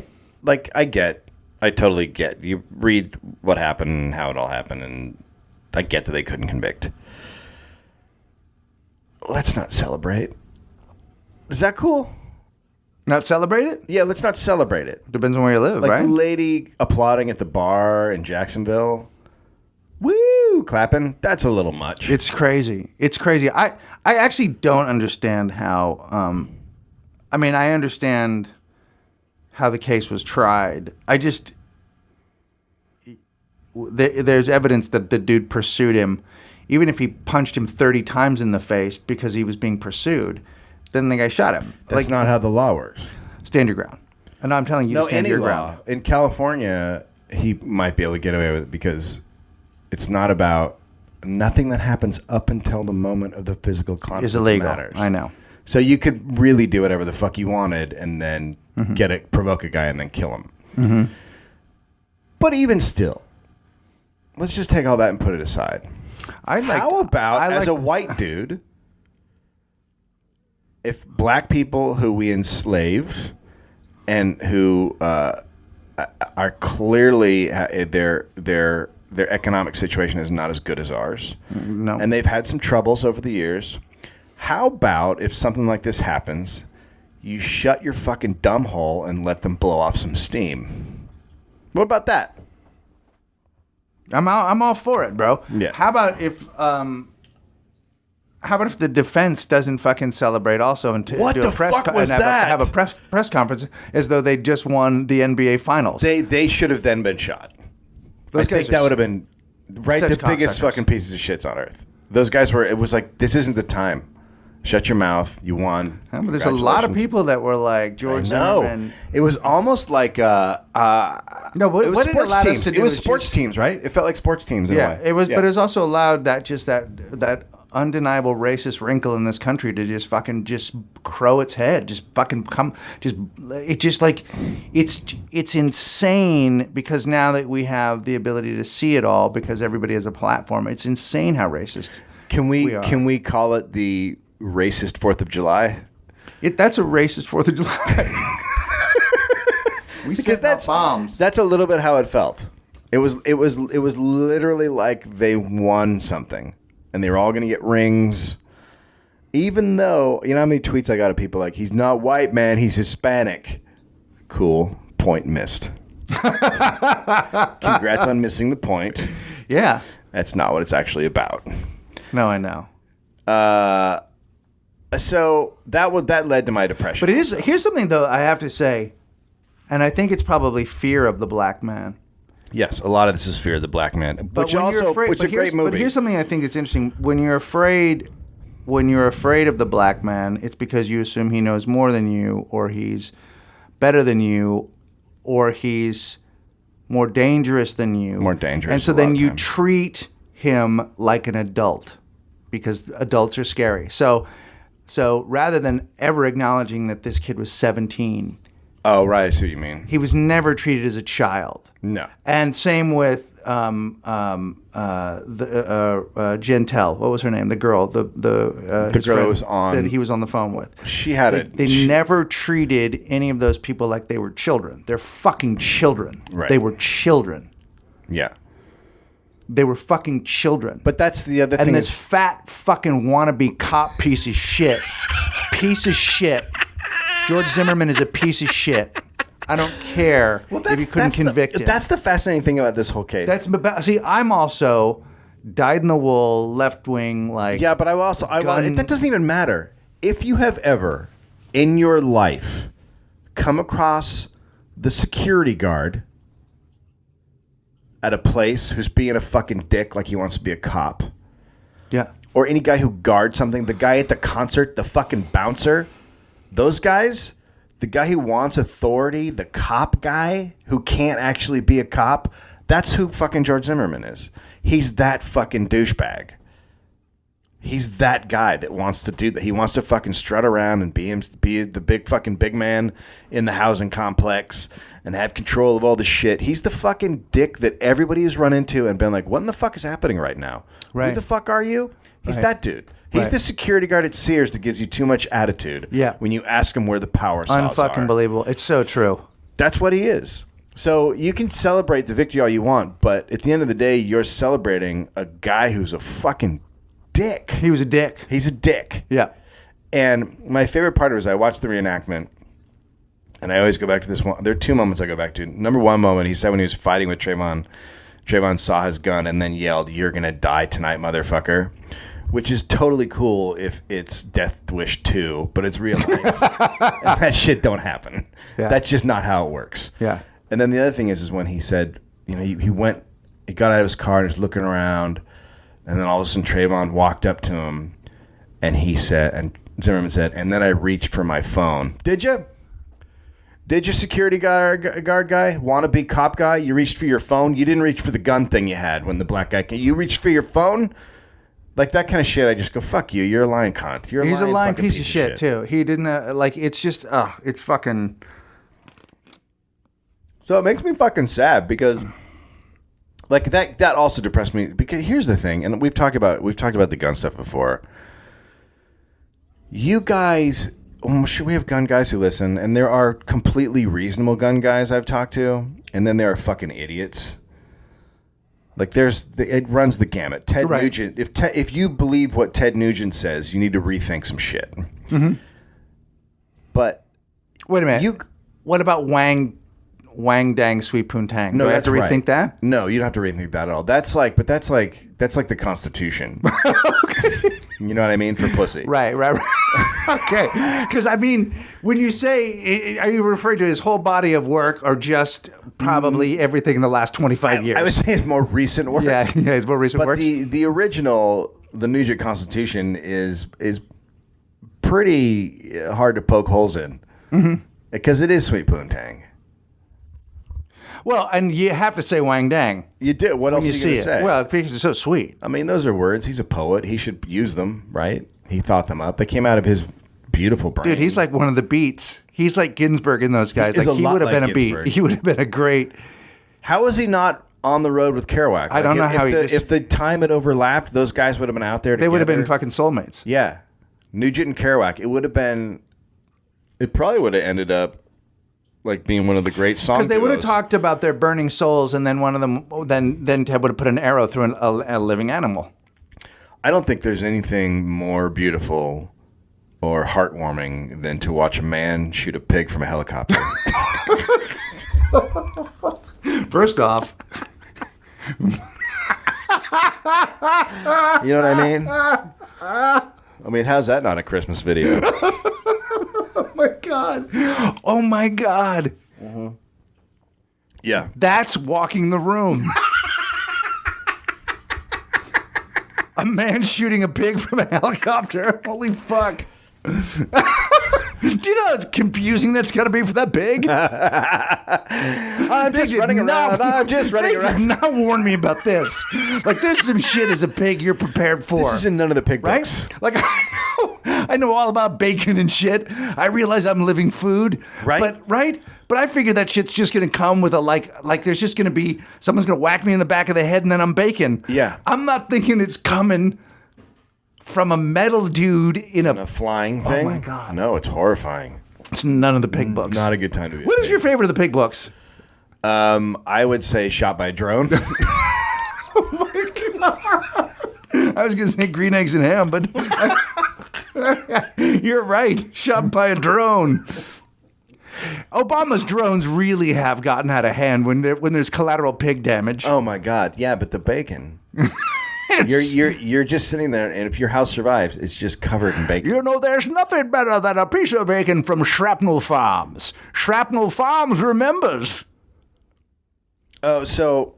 Speaker 2: totally get. You read what happened and how it all happened, and I get that they couldn't convict. Let's not celebrate. Is that cool?
Speaker 1: Not celebrate it?
Speaker 2: Yeah, let's not celebrate it.
Speaker 1: Depends on where you live,
Speaker 2: like
Speaker 1: right?
Speaker 2: Like the lady applauding at the bar in Jacksonville. Woo! Clapping. That's a little much.
Speaker 1: It's crazy. I actually don't understand how... I understand how the case was tried. There's evidence that the dude pursued him. Even if he punched him 30 times in the face because he was being pursued, then the guy shot him.
Speaker 2: That's not how the law works.
Speaker 1: Stand your ground. And I'm telling you to stand your ground.
Speaker 2: In California, he might be able to get away with it because it's not about... Nothing that happens up until the moment of the physical conflict
Speaker 1: is illegal.
Speaker 2: Matters.
Speaker 1: I know.
Speaker 2: So you could really do whatever the fuck you wanted and then provoke a guy and then kill him.
Speaker 1: Mm-hmm.
Speaker 2: But even still, let's just take all that and put it aside. How about as a white dude, if black people who we enslaved and who are clearly their economic situation is not as good as ours,
Speaker 1: no,
Speaker 2: and they've had some troubles over the years. How about if something like this happens, you shut your fucking dumb hole and let them blow off some steam? What about that?
Speaker 1: I'm all for it, bro.
Speaker 2: Yeah.
Speaker 1: How about if the defense doesn't fucking celebrate also and
Speaker 2: What the fuck was that?
Speaker 1: Have a press conference as though they just won the NBA Finals.
Speaker 2: They should have then been shot. I think that would have been the biggest fucking pieces of shits on earth. Those guys were. It was like, this isn't the time. Shut your mouth. You won.
Speaker 1: Yeah, but there's a lot of people that were like George Zimmerman.
Speaker 2: It was almost like
Speaker 1: no. What
Speaker 2: it was
Speaker 1: did it
Speaker 2: sports
Speaker 1: allow
Speaker 2: teams.
Speaker 1: us to do?
Speaker 2: It was sports teams, right? It felt like sports teams in a way.
Speaker 1: It was, but it was also allowed that undeniable racist wrinkle in this country to just fucking crow its head, it's insane because now that we have the ability to see it all because everybody has a platform, it's insane how racist.
Speaker 2: Can we call it the racist 4th of July?
Speaker 1: That's a racist 4th of July.
Speaker 2: Because that's
Speaker 1: bombs.
Speaker 2: That's a little bit how it felt. It was literally like they won something, and they were all going to get rings. Even though, you know how many tweets I got of people like, he's not white, man, he's Hispanic. Cool. Point missed. Congrats on missing the point.
Speaker 1: Yeah.
Speaker 2: That's not what it's actually about.
Speaker 1: No, I know.
Speaker 2: So that led to my depression.
Speaker 1: But here's something though I have to say, and I think it's probably fear of the black man.
Speaker 2: Yes, a lot of this is fear of the black man, which is a great movie.
Speaker 1: But here's something I think is interesting. When you're afraid of the black man, it's because you assume he knows more than you, or he's better than you, or he's more dangerous than you.
Speaker 2: More dangerous.
Speaker 1: And so then you treat him like an adult because adults are scary. So rather than ever acknowledging that this kid was 17.
Speaker 2: Oh, right. I see what you mean.
Speaker 1: He was never treated as a child.
Speaker 2: No.
Speaker 1: And same with Gentile. What was her name? The girl. The girl that he was on the phone with.
Speaker 2: She had
Speaker 1: They never treated any of those people like they were children. They're fucking children.
Speaker 2: Right.
Speaker 1: They were children.
Speaker 2: Yeah.
Speaker 1: They were fucking children.
Speaker 2: But that's the other thing.
Speaker 1: And this fat fucking wannabe cop piece of shit. George Zimmerman is a piece of shit. I don't care if you couldn't convict him.
Speaker 2: That's the fascinating thing about this whole case.
Speaker 1: I'm also dyed-in-the-wool, left-wing, like...
Speaker 2: Yeah, but that doesn't even matter. If you have ever, in your life, come across the security guard at a place who's being a fucking dick like he wants to be a cop...
Speaker 1: Yeah.
Speaker 2: Or any guy who guards something, the guy at the concert, the fucking bouncer... Those guys, the guy who wants authority, the cop guy who can't actually be a cop, that's who fucking George Zimmerman is. He's that fucking douchebag. He's that guy that wants to do that. He wants to fucking strut around and be the big man in the housing complex and have control of all the shit. He's the fucking dick that everybody has run into and been like, what in the fuck is happening right now?
Speaker 1: Right.
Speaker 2: Who the fuck are you? He's that dude. He's the security guard at Sears that gives you too much attitude when you ask him where the power saws are.
Speaker 1: Unfucking believable. It's so true.
Speaker 2: That's what he is. So you can celebrate the victory all you want, but at the end of the day, you're celebrating a guy who's a fucking dick.
Speaker 1: He was a dick.
Speaker 2: He's a dick.
Speaker 1: Yeah. And
Speaker 2: my favorite part was I watched the reenactment, and I always go back to this one. There are two moments I go back to. Number one moment, he said when he was fighting with Trayvon saw his gun and then yelled, "You're going to die tonight, motherfucker." Which is totally cool if it's Death Wish 2, but it's real life. And that shit don't happen. Yeah. That's just not how it works.
Speaker 1: Yeah.
Speaker 2: And then the other thing is when he said, you know, he got out of his car and was looking around, and then all of a sudden Trayvon walked up to him, and Zimmerman said, and then I reached for my phone. Did you? Did you, security guard guy, wannabe cop guy? You reached for your phone? You didn't reach for the gun thing you had when the black guy came. You reached for your phone? Like that kind of shit, I just go, fuck you. You're a lying cunt.
Speaker 1: He's a lying piece of shit, too. He didn't, it's just, it's fucking...
Speaker 2: So it makes me fucking sad because, like, that also depressed me. Because here's the thing, and we've talked about the gun stuff before. You guys, I'm sure we have gun guys who listen, and there are completely reasonable gun guys I've talked to, and then there are fucking idiots. Like it runs the gamut. Ted
Speaker 1: Right.
Speaker 2: Nugent. If you believe what Ted Nugent says, you need to rethink some shit. Mm-hmm. But
Speaker 1: Wait a minute. What about Wang Dang Sweet Poontang?
Speaker 2: no,
Speaker 1: Do I have
Speaker 2: that's
Speaker 1: to rethink
Speaker 2: right.
Speaker 1: that?
Speaker 2: No, you don't have to rethink that at all. That's like the Constitution. You know what I mean? For pussy.
Speaker 1: Right. Okay. Because, I mean, when you say, are you referring to his whole body of work or just probably everything in the last 25 years?
Speaker 2: I would say his more recent works.
Speaker 1: Yeah, his more recent
Speaker 2: but
Speaker 1: works.
Speaker 2: the original, the Nugent Constitution is pretty hard to poke holes in. Because it is Sweet Poontang.
Speaker 1: Well, and you have to say Wang Dang.
Speaker 2: You do. What else
Speaker 1: when
Speaker 2: are
Speaker 1: you
Speaker 2: you going
Speaker 1: see
Speaker 2: to
Speaker 1: it.
Speaker 2: say?
Speaker 1: Well, because it's so sweet.
Speaker 2: I mean, those are words. He's a poet. He should use them, right? He thought them up. They came out of his beautiful brain.
Speaker 1: Dude, he's like one of the beats. He's like Ginsberg in those guys.
Speaker 2: He is
Speaker 1: Like
Speaker 2: a
Speaker 1: he
Speaker 2: lot
Speaker 1: would have
Speaker 2: like
Speaker 1: been a
Speaker 2: Ginsberg.
Speaker 1: beat. He would have been a great.
Speaker 2: How is he not on the road with Kerouac?
Speaker 1: I don't know how
Speaker 2: if the time had overlapped, those guys would have been out there together.
Speaker 1: They would have been fucking soulmates.
Speaker 2: Yeah. Nugent and Kerouac. It would have been. It probably would have ended up like being one of the great songs.
Speaker 1: Because they would have talked about their burning souls, and then one of them, then Ted would have put an arrow through a living animal.
Speaker 2: I don't think there's anything more beautiful or heartwarming than to watch a man shoot a pig from a helicopter.
Speaker 1: First off,
Speaker 2: You know what I mean? I mean, how's that not a Christmas video?
Speaker 1: oh my God,
Speaker 2: Yeah.
Speaker 1: that's walking the room. A man shooting a pig from a helicopter. Holy fuck. Do you know how confusing that's got to be for that pig?
Speaker 2: I'm just running around. I'm just running
Speaker 1: They did
Speaker 2: around.
Speaker 1: not warn me about this. Like, there's some shit as a pig you're prepared for.
Speaker 2: This is in none of the pig
Speaker 1: right?
Speaker 2: books.
Speaker 1: Like, I know all about bacon and shit. I realize I'm living food.
Speaker 2: Right.
Speaker 1: But I figure that shit's just going to come with a, like there's just going to be, someone's going to whack me in the back of the head and then I'm bacon.
Speaker 2: Yeah.
Speaker 1: I'm not thinking it's coming from a metal dude in
Speaker 2: A flying thing?
Speaker 1: Oh my God.
Speaker 2: No, it's horrifying.
Speaker 1: It's none of the pig books.
Speaker 2: Not a good time to be.
Speaker 1: What is your favorite of the pig books?
Speaker 2: I would say Shot by a Drone.
Speaker 1: I was going to say Green Eggs and Ham, but you're right. Shot by a drone. Obama's drones really have gotten out of hand when there's collateral pig damage.
Speaker 2: Oh my God! Yeah, but the bacon. You're just sitting there, and if your house survives, it's just covered in bacon.
Speaker 1: You know, there's nothing better than a piece of bacon from Shrapnel Farms. Shrapnel Farms remembers.
Speaker 2: Oh, so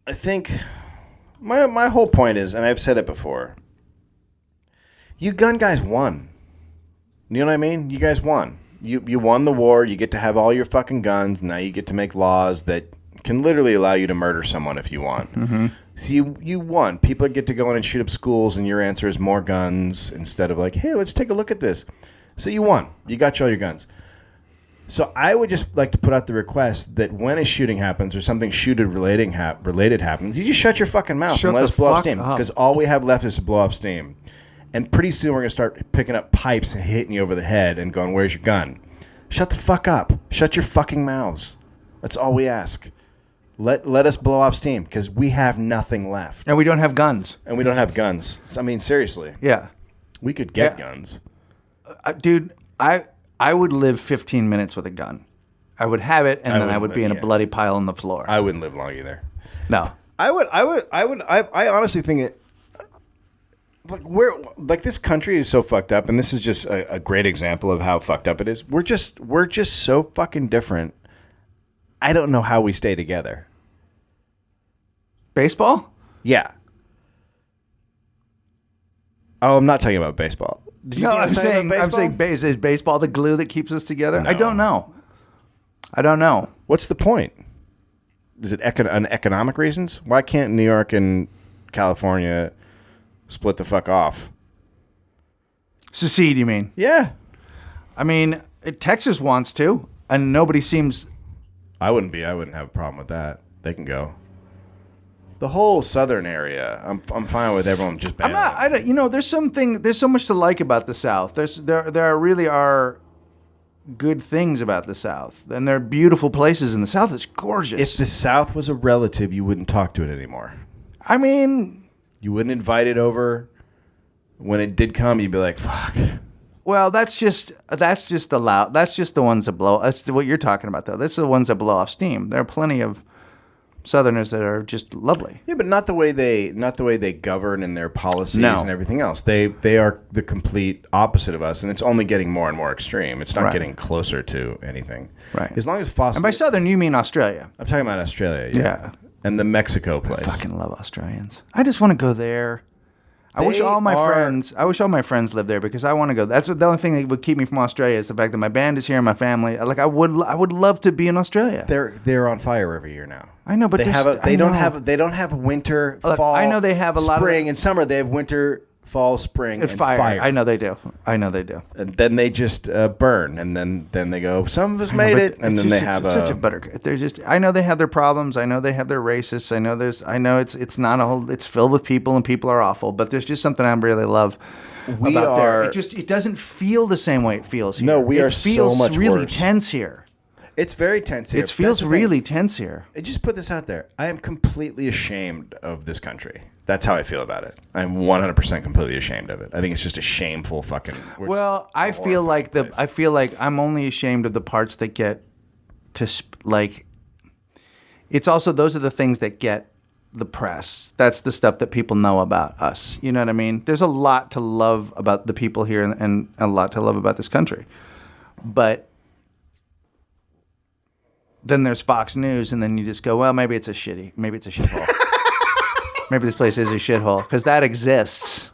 Speaker 2: I think my whole point is, and I've said it before, you gun guys won. You know what I mean? You guys won. You won the war. You get to have all your fucking guns. Now you get to make laws that can literally allow you to murder someone if you want. Mm-hmm. So you won. People get to go in and shoot up schools, and your answer is more guns instead of like, hey, let's take a look at this. So you won. You got all your guns. So I would just like to put out the request that when a shooting happens or something related happens, you just shut your fucking mouth and let us blow off steam. Because all we have left is to blow off steam. And pretty soon we're going to start picking up pipes and hitting you over the head and going, where's your gun? Shut the fuck up. Shut your fucking mouths. That's all we ask. Let us blow off steam because we have nothing left.
Speaker 1: And we don't have guns.
Speaker 2: And we don't have guns. So, I mean, seriously.
Speaker 1: Yeah.
Speaker 2: We could get guns.
Speaker 1: Dude, I would live 15 minutes with a gun. I would have it, and then I would be in a bloody pile on the floor.
Speaker 2: I wouldn't live long either.
Speaker 1: No.
Speaker 2: I honestly think it. Like this country is so fucked up, and this is just a great example of how fucked up it is. We're just so fucking different. I don't know how we stay together.
Speaker 1: Baseball?
Speaker 2: Yeah. Oh, I'm not talking about baseball.
Speaker 1: No, I'm saying is baseball the glue that keeps us together?
Speaker 2: No.
Speaker 1: I don't know.
Speaker 2: What's the point? Is it economic reasons? Why can't New York and California split the fuck off?
Speaker 1: Secede, you mean?
Speaker 2: Yeah.
Speaker 1: I mean, Texas wants to, and nobody seems...
Speaker 2: I wouldn't have a problem with that. They can go. The whole southern area, I'm fine with everyone just banning.
Speaker 1: there's so much to like about the South. There really are good things about the South, and there are beautiful places in the South. It's gorgeous.
Speaker 2: If the South was a relative, you wouldn't talk to it anymore.
Speaker 1: I mean,
Speaker 2: you wouldn't invite it over. When it did come, you'd be like, "Fuck."
Speaker 1: Well, that's just the loud. That's just the ones that blow. That's what you're talking about, though. That's the ones that blow off steam. There are plenty of Southerners that are just lovely.
Speaker 2: Yeah, but not the way they govern and their policies and everything else. They are the complete opposite of us, and it's only getting more and more extreme. It's not getting closer to anything.
Speaker 1: Right.
Speaker 2: As long as fossil.
Speaker 1: And by Southern, you mean Australia?
Speaker 2: I'm talking about Australia. Yeah. And the Mexico place.
Speaker 1: I fucking love Australians. I just want to go there. I wish all my friends lived there because I want to go. That's the only thing that would keep me from Australia is the fact that my band is here and my family. Like I would love to be in Australia.
Speaker 2: They're on fire every year now.
Speaker 1: I know, but
Speaker 2: they don't have winter, fall.
Speaker 1: I know they have a lot of
Speaker 2: spring and summer. They have winter, fall, spring, and fire.
Speaker 1: I know they do.
Speaker 2: And then they just burn, and then they go. Some of us made it, and then they have
Speaker 1: such a butter. They're just. I know they have their problems. I know they have their racists. I know it's not a whole. It's filled with people, and people are awful. But there's just something I really love about there. It doesn't feel the same way it feels here.
Speaker 2: No, we are so much worse.
Speaker 1: It feels really tense here.
Speaker 2: It's very tense here.
Speaker 1: It feels really tense here.
Speaker 2: I just put this out there. I am completely ashamed of this country. That's how I feel about it. I'm 100% completely ashamed of it. I think it's just a shameful fucking.
Speaker 1: Well, I feel like I'm only ashamed of the parts that get to like. It's also those are the things that get the press. That's the stuff that people know about us. You know what I mean? There's a lot to love about the people here and a lot to love about this country, but. Then there's Fox News, and then you just go, well, maybe it's a shithole. Maybe this place is a shithole, because that exists.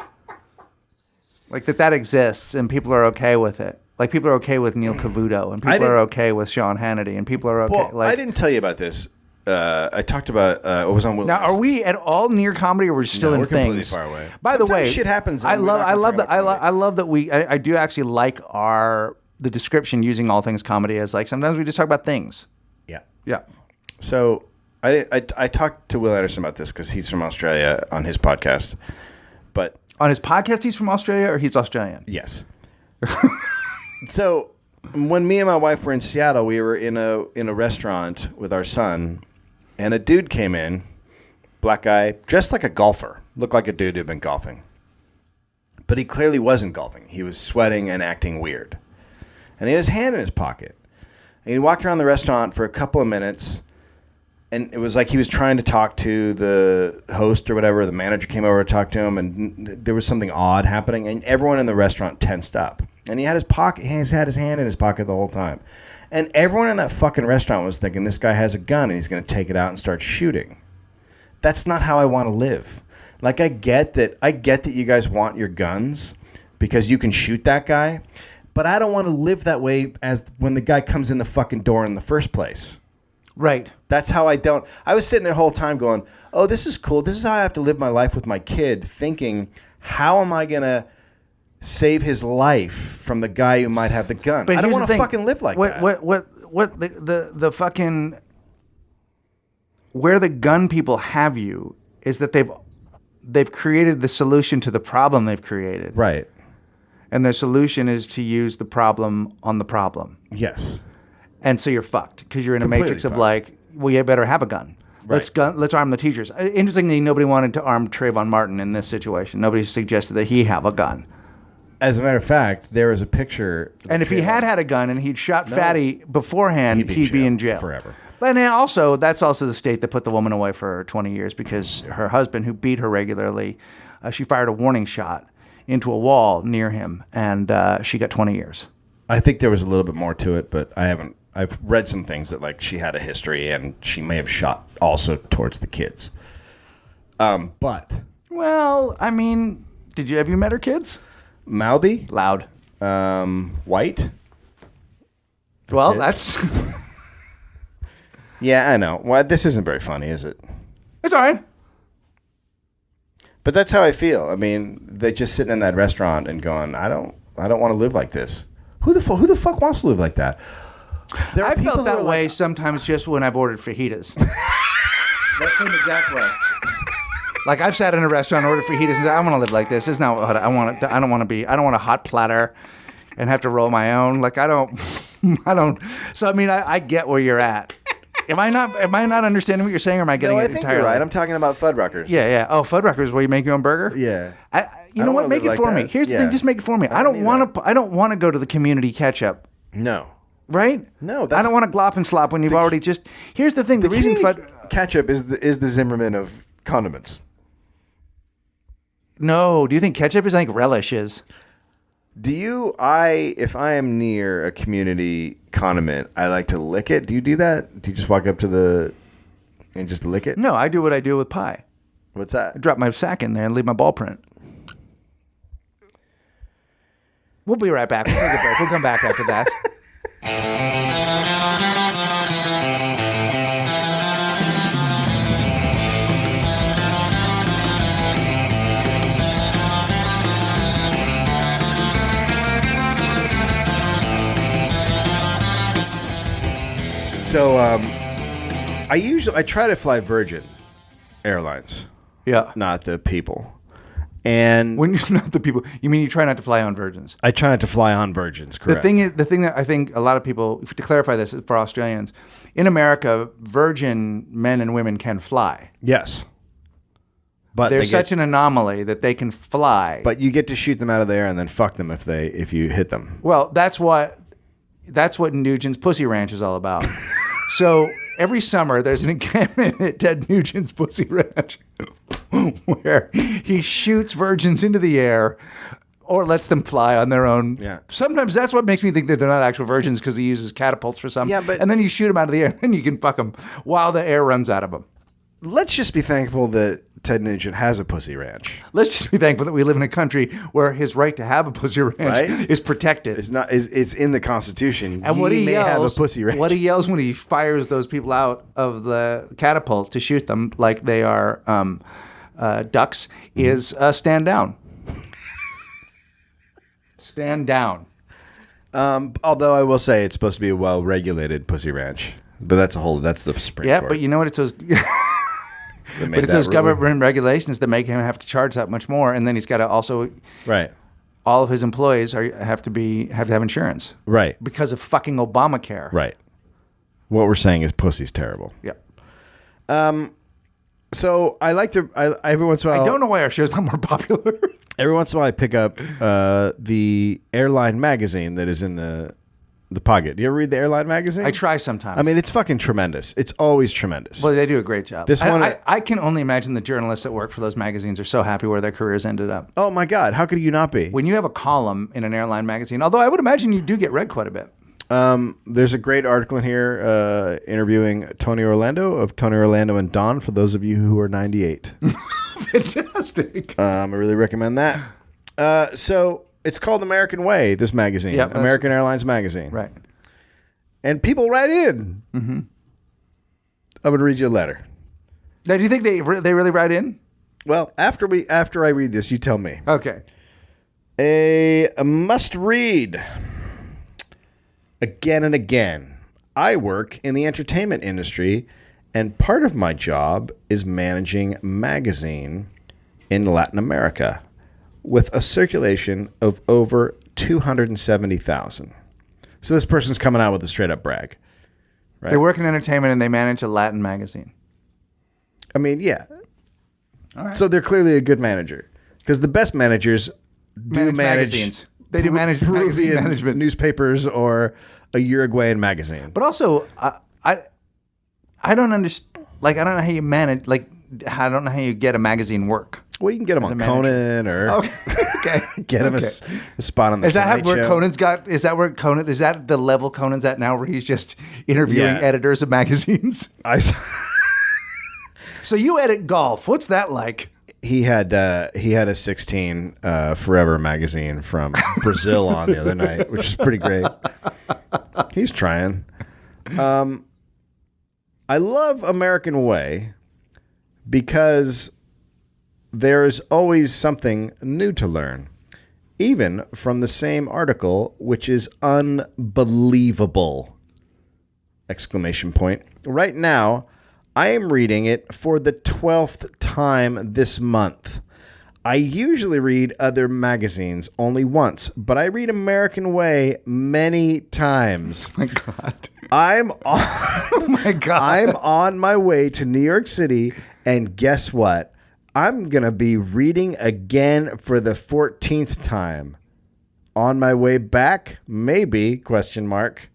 Speaker 1: Like, that exists, and people are okay with it. Like, people are okay with Neil Cavuto, and people are okay with Sean Hannity, and people are okay.
Speaker 2: Well, I didn't tell you about this. I talked about it was on Will.
Speaker 1: Now, are we at all near comedy, or we're still in
Speaker 2: we're
Speaker 1: things?
Speaker 2: completely far away.
Speaker 1: By the way,
Speaker 2: shit happens.
Speaker 1: I love that I do actually like the description using all things comedy as like sometimes we just talk about things. Yeah.
Speaker 2: So I talked to Will Anderson about this because he's from Australia on his podcast. But
Speaker 1: on his podcast, he's from Australia or he's Australian?
Speaker 2: Yes. So when me and my wife were in Seattle, we were in a restaurant with our son, and a dude came in, black guy, dressed like a golfer, looked like a dude who'd been golfing. But he clearly wasn't golfing. He was sweating and acting weird. And he had his hand in his pocket. And he walked around the restaurant for a couple of minutes, and it was like he was trying to talk to the host or whatever. The manager came over to talk to him, and there was something odd happening, and everyone in the restaurant tensed up. And he had his hand in his pocket the whole time. And everyone in that fucking restaurant was thinking, this guy has a gun, and he's going to take it out and start shooting. That's not how I want to live. Like, I get that you guys want your guns because you can shoot that guy. But I don't want to live that way as when the guy comes in the fucking door in the first place.
Speaker 1: Right.
Speaker 2: That's how I don't. I was sitting there the whole time going, oh, this is cool. This is how I have to live my life with my kid, thinking, how am I going to save his life from the guy who might have the gun?
Speaker 1: But
Speaker 2: I don't want to fucking live like that.
Speaker 1: What the fucking where the gun people have you is that they've created the solution to the problem they've created.
Speaker 2: Right.
Speaker 1: And their solution is to use the problem on the problem.
Speaker 2: Yes.
Speaker 1: And so you're fucked because you're in a
Speaker 2: Completely
Speaker 1: matrix of
Speaker 2: fucked.
Speaker 1: Like, well, you better have a gun.
Speaker 2: Right.
Speaker 1: Let's arm the teachers. Interestingly, nobody wanted to arm Trayvon Martin in this situation. Nobody suggested that he have a gun.
Speaker 2: As a matter of fact, there was a picture.
Speaker 1: And if he had a gun and he'd shot Fatty beforehand, he'd be in jail
Speaker 2: forever.
Speaker 1: But also, that's also the state that put the woman away for 20 years because her husband, who beat her regularly, she fired a warning shot into a wall near him, and she got 20 years.
Speaker 2: I think there was a little bit more to it, but I haven't. I've read some things that like she had a history, and she may have shot also towards the kids. But
Speaker 1: well, I mean, have you met her kids?
Speaker 2: Mouthy,
Speaker 1: loud,
Speaker 2: white.
Speaker 1: Well,
Speaker 2: kids.
Speaker 1: That's.
Speaker 2: Yeah, I know. Well, this isn't very funny, is it?
Speaker 1: It's all right.
Speaker 2: But that's how I feel. I mean, they're just sitting in that restaurant and going, I don't want to live like this. Who the fuck wants to live like that?
Speaker 1: I felt that way sometimes just when I've ordered fajitas. That same exact way. Like I've sat in a restaurant, ordered fajitas, and said, I want to live like this. This is not what I want. I don't want a hot platter and have to roll my own. Like I don't. I don't. So I mean, I get where you're at. Am I not understanding what you're saying, or am I getting
Speaker 2: No, I
Speaker 1: it
Speaker 2: think
Speaker 1: entirely?
Speaker 2: you're right. I'm talking about Fuddruckers.
Speaker 1: Yeah, yeah. Oh, Fuddruckers, where you make your own burger?
Speaker 2: Yeah.
Speaker 1: You
Speaker 2: I
Speaker 1: know
Speaker 2: don't
Speaker 1: what?
Speaker 2: wanna
Speaker 1: Make
Speaker 2: live
Speaker 1: it
Speaker 2: like
Speaker 1: for me.
Speaker 2: that.
Speaker 1: Here's the
Speaker 2: Yeah.
Speaker 1: thing. Just make it for me. I
Speaker 2: don't
Speaker 1: don't want
Speaker 2: either.
Speaker 1: to. I don't want to go to the community ketchup.
Speaker 2: No.
Speaker 1: Right?
Speaker 2: No,
Speaker 1: I
Speaker 2: that's-
Speaker 1: don't want to glop and slop when you've already just. Here's the thing. The reason
Speaker 2: ketchup is the Zimmerman of condiments.
Speaker 1: No. Do you think ketchup is? I think relish is.
Speaker 2: If I am near a community condiment, I like to lick it. Do you do that? Do you just walk up to and just lick it?
Speaker 1: No, I do what I do with pie.
Speaker 2: What's that?
Speaker 1: I drop my sack in there and leave my ball print. We'll be right back. We'll take a break. We'll come back after that.
Speaker 2: So I try to fly Virgin Airlines,
Speaker 1: Yeah.
Speaker 2: not the people. And
Speaker 1: When you're not the people, you mean you try not to fly on Virgins?
Speaker 2: I try not to fly on Virgins, correct?
Speaker 1: The thing that I think a lot of people, to clarify this for Australians, in America, Virgin men and women can fly.
Speaker 2: Yes. But
Speaker 1: They're such an anomaly that they can fly.
Speaker 2: But you get to shoot them out of the air and then fuck them if you hit them.
Speaker 1: Well, that's what Nugent's Pussy Ranch is all about. So every summer there's an encampment at Ted Nugent's Pussy Ranch where he shoots virgins into the air or lets them fly on their own.
Speaker 2: Yeah.
Speaker 1: Sometimes that's what makes me think that they're not actual virgins, because he uses catapults for some.
Speaker 2: Yeah, but-
Speaker 1: and then you shoot them out of the air and you can fuck them while the air runs out of them.
Speaker 2: Let's just be thankful that Ted Nugent has a pussy ranch.
Speaker 1: Let's just be thankful that we live in a country where his right to have a pussy ranch
Speaker 2: Right?
Speaker 1: is protected.
Speaker 2: It's in the Constitution.
Speaker 1: And what he
Speaker 2: may
Speaker 1: yells,
Speaker 2: have a pussy ranch.
Speaker 1: what he yells when he fires those people out of the catapult to shoot them like they are ducks is stand down. Stand down.
Speaker 2: Although I will say it's supposed to be a well-regulated pussy ranch, but that's the Supreme
Speaker 1: Yeah,
Speaker 2: Court.
Speaker 1: but you know what? It's those,
Speaker 2: that made
Speaker 1: but it's
Speaker 2: that
Speaker 1: those
Speaker 2: rule.
Speaker 1: government regulations that make him have to charge that much more, and then he's got to also
Speaker 2: Right.
Speaker 1: all of his employees have to have insurance
Speaker 2: Right.
Speaker 1: because of fucking Obamacare.
Speaker 2: Right. What we're saying is pussy's terrible.
Speaker 1: Yeah.
Speaker 2: So I like to every once in a while
Speaker 1: I don't know why our show's not more popular.
Speaker 2: every once in a while I pick up the airline magazine that is in the pocket. Do you ever read the airline magazine?
Speaker 1: I try sometimes.
Speaker 2: I mean, it's fucking tremendous. It's always tremendous.
Speaker 1: Well, they do a great job.
Speaker 2: This one-
Speaker 1: I can only imagine the journalists that work for those magazines are so happy where their careers ended up.
Speaker 2: Oh my God, how could you not be?
Speaker 1: When you have a column in an airline magazine, although I would imagine you do get read quite a bit.
Speaker 2: There's a great article in here interviewing Tony Orlando of Tony Orlando and Dawn, for those of you who are 98.
Speaker 1: Fantastic.
Speaker 2: I really recommend that. So it's called American Way, this magazine,
Speaker 1: Yep,
Speaker 2: American Airlines magazine.
Speaker 1: Right.
Speaker 2: And people write in. Mm-hmm. I'm going to read you a letter.
Speaker 1: Now, do you think they really write in?
Speaker 2: Well, after I read this, you tell me.
Speaker 1: Okay.
Speaker 2: A must read. Again and again, I work in the entertainment industry, and part of my job is managing a magazine in Latin America with a circulation of over 270,000. So this person's coming out with a straight up brag. Right?
Speaker 1: They work in entertainment and they manage a Latin magazine.
Speaker 2: I mean, yeah.
Speaker 1: All right.
Speaker 2: So they're clearly a good manager, because the best managers do manage
Speaker 1: magazines. They do manage magazine
Speaker 2: Peruvian
Speaker 1: management.
Speaker 2: newspapers or a Uruguayan magazine.
Speaker 1: But also, I don't understand. Like, I don't know how you manage. Like, I don't know how you get a magazine work.
Speaker 2: Well, you can get him
Speaker 1: As
Speaker 2: on
Speaker 1: a manager.
Speaker 2: Conan or
Speaker 1: Okay.
Speaker 2: get him
Speaker 1: Okay.
Speaker 2: a spot on the
Speaker 1: Is that
Speaker 2: Tonight
Speaker 1: where
Speaker 2: Show.
Speaker 1: Conan's got? Is that where Conan? Is that the level Conan's at now, where he's just interviewing
Speaker 2: Yeah.
Speaker 1: editors of magazines? So you edit golf. What's that like?
Speaker 2: He had a 16 Forever magazine from Brazil on the other night, which is pretty great. He's trying. I love American Way because there's always something new to learn, even from the same article, which is unbelievable! Exclamation point. Right now, I am reading it for the 12th time this month. I usually read other magazines only once, but I read American Way many times.
Speaker 1: Oh my God.
Speaker 2: Oh
Speaker 1: my God.
Speaker 2: I'm on my way to New York City, and guess what? I'm going to be reading again for the 14th time. On my way back, maybe, question mark.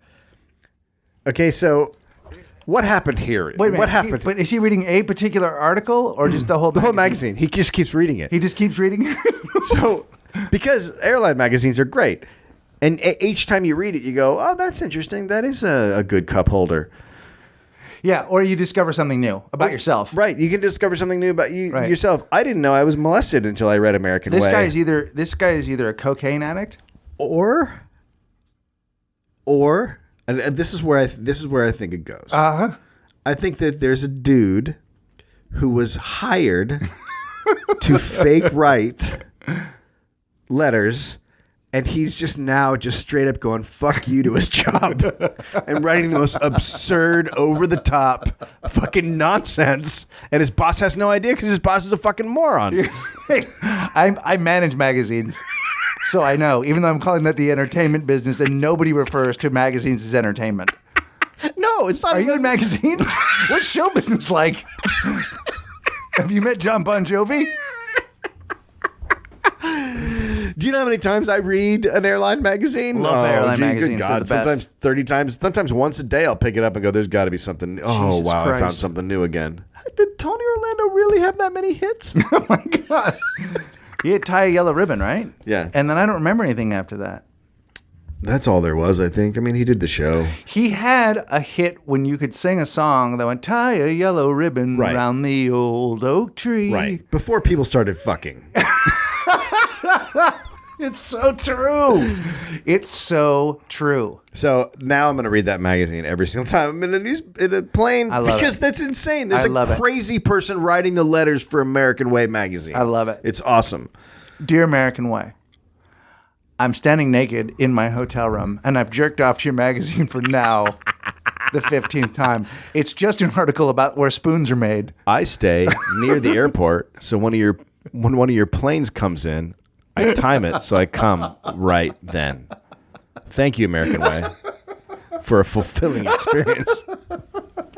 Speaker 2: Okay, so what happened here?
Speaker 1: Wait a minute.
Speaker 2: What happened?
Speaker 1: But is he reading a particular article or just the whole
Speaker 2: The whole magazine. He just keeps reading it.
Speaker 1: He just keeps reading it?
Speaker 2: So, because airline magazines are great. And each time you read it, you go, oh, that's interesting. That is a good cup holder.
Speaker 1: Yeah, or you discover something new about yourself.
Speaker 2: Right. You can discover something new about yourself. I didn't know I was molested until I read American Way.
Speaker 1: This guy is either a cocaine addict
Speaker 2: or and this is where I think it goes.
Speaker 1: Uh-huh.
Speaker 2: I think that there's a dude who was hired to fake write letters, and he's just straight up going fuck you to his job and writing the most absurd, over the top fucking nonsense, and his boss has no idea because his boss is a fucking moron.
Speaker 1: I manage magazines. So I know, even though I'm calling that the entertainment business, and nobody refers to magazines as entertainment.
Speaker 2: No, it's not.
Speaker 1: Are you in magazines? What's show business like? Have you met John Bon Jovi?
Speaker 2: Do you know how many times I read an airline magazine?
Speaker 1: Love airline magazines.
Speaker 2: Good God. Sometimes 30 times, sometimes once a day I'll pick it up and go, there's got to be something. Oh,
Speaker 1: Jesus
Speaker 2: wow,
Speaker 1: Christ.
Speaker 2: I found something new again. Did Tony Orlando really have that many hits?
Speaker 1: Oh, my God. He had Tie a Yellow Ribbon, right?
Speaker 2: Yeah.
Speaker 1: And then I don't remember anything after that.
Speaker 2: That's all there was, I think. I mean, he did the show.
Speaker 1: He had a hit when you could sing a song that went, tie a yellow ribbon
Speaker 2: Right.
Speaker 1: around the old oak tree.
Speaker 2: Right. Before people started fucking.
Speaker 1: It's so true. It's so true.
Speaker 2: So now I'm going to read that magazine every single time I'm in a plane.
Speaker 1: I love
Speaker 2: because
Speaker 1: it.
Speaker 2: that's insane. There's
Speaker 1: I love
Speaker 2: a
Speaker 1: it.
Speaker 2: crazy person writing the letters for American Way magazine.
Speaker 1: I love it.
Speaker 2: It's awesome.
Speaker 1: Dear American Way, I'm standing naked in my hotel room, and I've jerked off to your magazine for now the 15th time. It's just an article about where spoons are made.
Speaker 2: I stay near the airport, so when one of your planes comes in, I time it so I come right then. Thank you, American Way, for a fulfilling experience.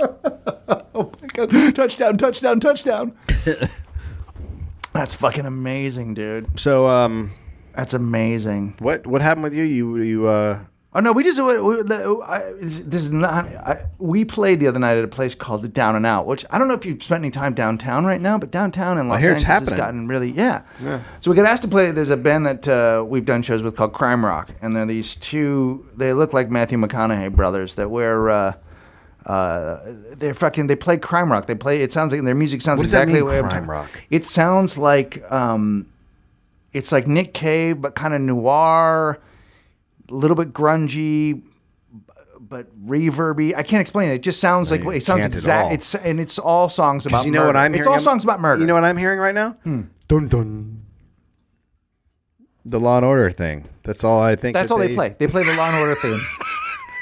Speaker 1: Oh my God. Touchdown, touchdown, touchdown. That's fucking amazing, dude.
Speaker 2: So,
Speaker 1: That's amazing.
Speaker 2: what happened with you? You
Speaker 1: Oh no, this is not. We played the other night at a place called the Down and Out, which I don't know if you've spent any time downtown right now, but downtown in Los
Speaker 2: hear
Speaker 1: Angeles
Speaker 2: it's happening.
Speaker 1: has gotten really yeah. So we got asked to play. There's a band that we've done shows with called Crime Rock, and they're these two. They look like Matthew McConaughey brothers that wear. They play crime rock. They play. It sounds like their music sounds
Speaker 2: What does that
Speaker 1: exactly
Speaker 2: mean,
Speaker 1: the way
Speaker 2: crime rock?
Speaker 1: It sounds like it's like Nick Cave, but kind of noir, a little bit grungy, but reverby. I can't explain it. It just sounds like it sounds
Speaker 2: can't at
Speaker 1: exact.
Speaker 2: all.
Speaker 1: It's all songs about.
Speaker 2: you know
Speaker 1: murder.
Speaker 2: what I'm
Speaker 1: It's
Speaker 2: hearing?
Speaker 1: all songs about murder.
Speaker 2: You know what I'm hearing right now? Dun dun. The Law and Order thing. That's all I think.
Speaker 1: That's all they play. They play the Law and Order theme.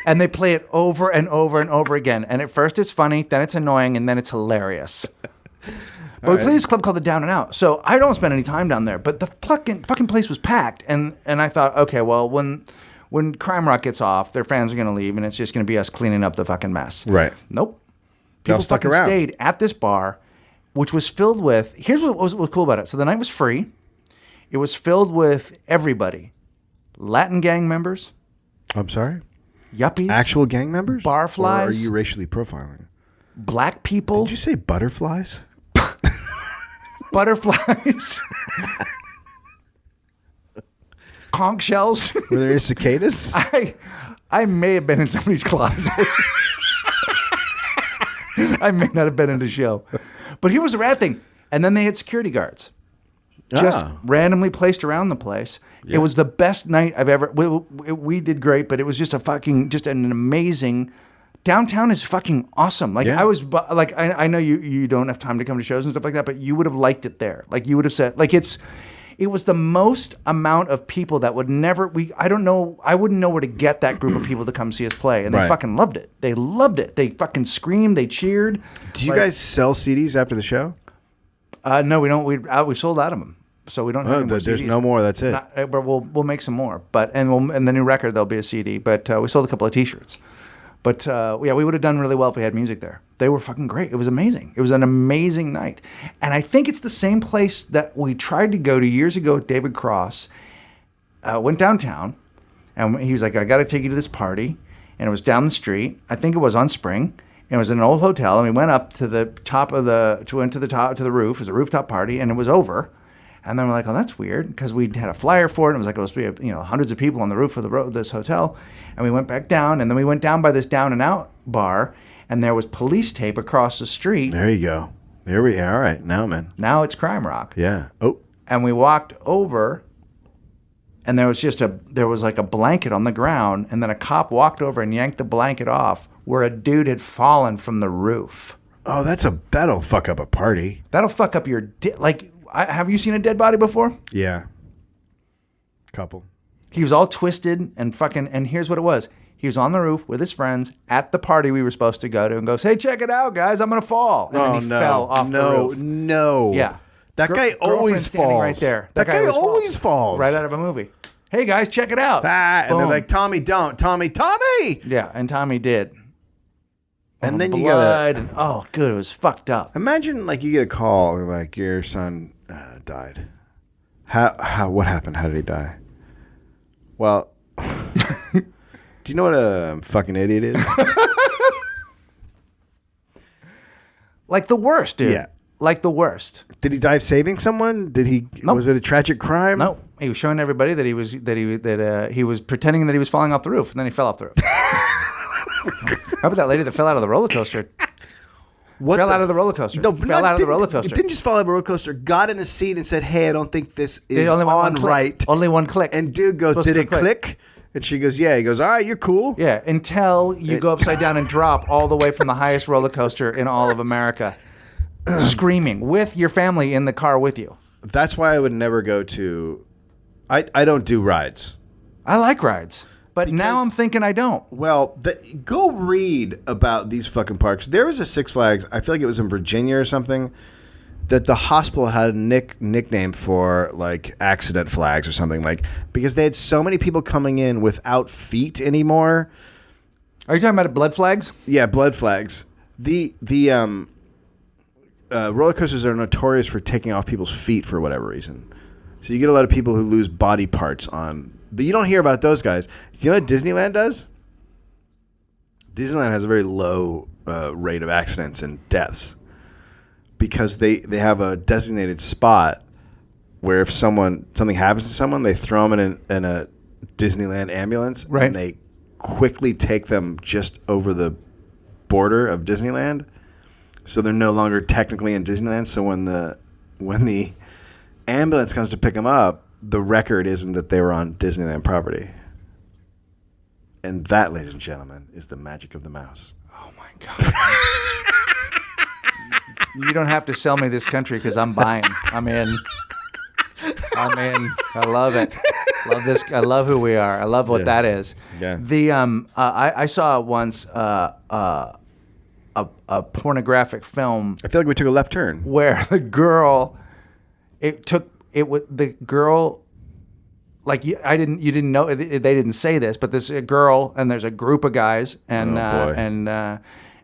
Speaker 1: And they play it over and over and over again. And at first it's funny, then it's annoying, and then it's hilarious. But we play this club called the Down and Out. So I don't spend any time down there. But the fucking place was packed. And I thought, okay, well, when Crime Rock gets off, their fans are going to leave, and it's just going to be us cleaning up the fucking mess.
Speaker 2: Right.
Speaker 1: Nope.
Speaker 2: Y'all
Speaker 1: People
Speaker 2: stuck
Speaker 1: fucking
Speaker 2: around.
Speaker 1: stayed at this bar, which was filled with... Here's what was cool about it. So the night was free. It was filled with everybody. Latin gang members.
Speaker 2: I'm sorry?
Speaker 1: Yuppies.
Speaker 2: Actual gang members?
Speaker 1: Barflies?
Speaker 2: Or are you racially profiling?
Speaker 1: Black people.
Speaker 2: Did you say butterflies?
Speaker 1: Butterflies. Conch shells.
Speaker 2: Were there cicadas?
Speaker 1: I may have been in somebody's closet. I may not have been in the show. But here was the rad thing. And then they had security guards. Just randomly placed around the place. Yeah. It was the best night I've ever... We did great, but it was just just an amazing... Downtown is fucking awesome. Like I was... Like I know you don't have time to come to shows and stuff like that, but you would have liked it there. Like you would have said... Like it was the most amount of people that would never... I don't know... I wouldn't know where to get that group of people to come see us play. And they fucking loved it. They loved it. They fucking screamed. They cheered.
Speaker 2: Do you guys sell CDs after the show?
Speaker 1: No, we don't. We sold out of them. So we don't have any more
Speaker 2: There's
Speaker 1: CDs.
Speaker 2: no more. That's it.
Speaker 1: But we'll make some more. But and the new record there'll be a CD. But we sold a couple of T-shirts. But yeah, we would have done really well if we had music there. They were fucking great. It was amazing. It was an amazing night. And I think it's the same place that we tried to go to years ago with David Cross. Went downtown, and he was like, "I got to take you to this party," and it was down the street. I think it was on Spring. And it was in an old hotel, and we went up to the top of the roof. It was a rooftop party, and it was over. And then we're like, "Oh, that's weird," because we had a flyer for it. And it was like, "Oh, we have hundreds of people on the roof of this hotel." And we went back down, and then we went down by this Down and Out bar, and there was police tape across the street.
Speaker 2: There you go. There we are. All right, now, man.
Speaker 1: Now it's Crime Rock.
Speaker 2: Yeah. Oh.
Speaker 1: And we walked over, and there was like a blanket on the ground, and then a cop walked over and yanked the blanket off where a dude had fallen from the roof.
Speaker 2: Oh, that'll fuck up a party.
Speaker 1: That'll fuck up your have you seen a dead body before?
Speaker 2: Yeah. Couple.
Speaker 1: He was all twisted and fucking, and here's what it was. He was on the roof with his friends at the party we were supposed to go to and goes, "Hey, check it out, guys, I'm going to fall." And then he fell off the roof.
Speaker 2: No.
Speaker 1: Yeah.
Speaker 2: That guy always falls.
Speaker 1: Right there.
Speaker 2: That guy always falls.
Speaker 1: Right out of a movie. "Hey, guys, check it out."
Speaker 2: And they're like, "Tommy, don't. Tommy.
Speaker 1: Yeah, and Tommy did.
Speaker 2: And then you
Speaker 1: blood and good, it was fucked up.
Speaker 2: Imagine like you get a call like your son died. What happened? How did he die? Well, do you know what a fucking idiot is?
Speaker 1: Like the worst, dude.
Speaker 2: Yeah.
Speaker 1: Like the worst.
Speaker 2: Did he die saving someone? Did he?
Speaker 1: Nope.
Speaker 2: Was it a tragic crime?
Speaker 1: No, he was showing everybody that he was pretending that he was falling off the roof, and then he fell off the roof. How about that lady that fell out of the roller coaster? Fell out of the roller coaster.
Speaker 2: No,
Speaker 1: fell out of the roller coaster.
Speaker 2: Didn't just fall out of the roller coaster. Got in the seat and said, "Hey, I don't think this is
Speaker 1: only
Speaker 2: on right."
Speaker 1: Only one click.
Speaker 2: And dude goes, "Did it click?" And she goes, "Yeah." He goes, "All right, you're cool."
Speaker 1: Yeah, until you go upside down and drop all the way from the highest roller coaster in all of America, screaming with your family in the car with you.
Speaker 2: That's why I would never go to. I don't do rides.
Speaker 1: I like rides. But now I'm thinking I don't.
Speaker 2: Well, go read about these fucking parks. There was a Six Flags, I feel like it was in Virginia or something, that the hospital had a nickname for, like, accident flags or something, like, because they had so many people coming in without feet anymore.
Speaker 1: Are you talking about blood flags?
Speaker 2: Yeah, blood flags. The roller coasters are notorious for taking off people's feet for whatever reason. So you get a lot of people who lose body parts on. You don't hear about those guys. Do you know what Disneyland does? Disneyland has a very low rate of accidents and deaths because they have a designated spot where if something happens to someone, they throw them in a Disneyland ambulance,
Speaker 1: right,
Speaker 2: and they quickly take them just over the border of Disneyland, so they're no longer technically in Disneyland. So when the ambulance comes to pick them up, the record isn't that they were on Disneyland property. And that, ladies and gentlemen, is the magic of the mouse.
Speaker 1: Oh, my God. You don't have to sell me this country because I'm buying. I'm in. I love it. Love this. I love who we are. I love what that is.
Speaker 2: Yeah.
Speaker 1: I saw once a pornographic film.
Speaker 2: I feel like we took a left turn.
Speaker 1: Where the girl, the girl, like you didn't know, they didn't say this, but this girl, and there's a group of guys, and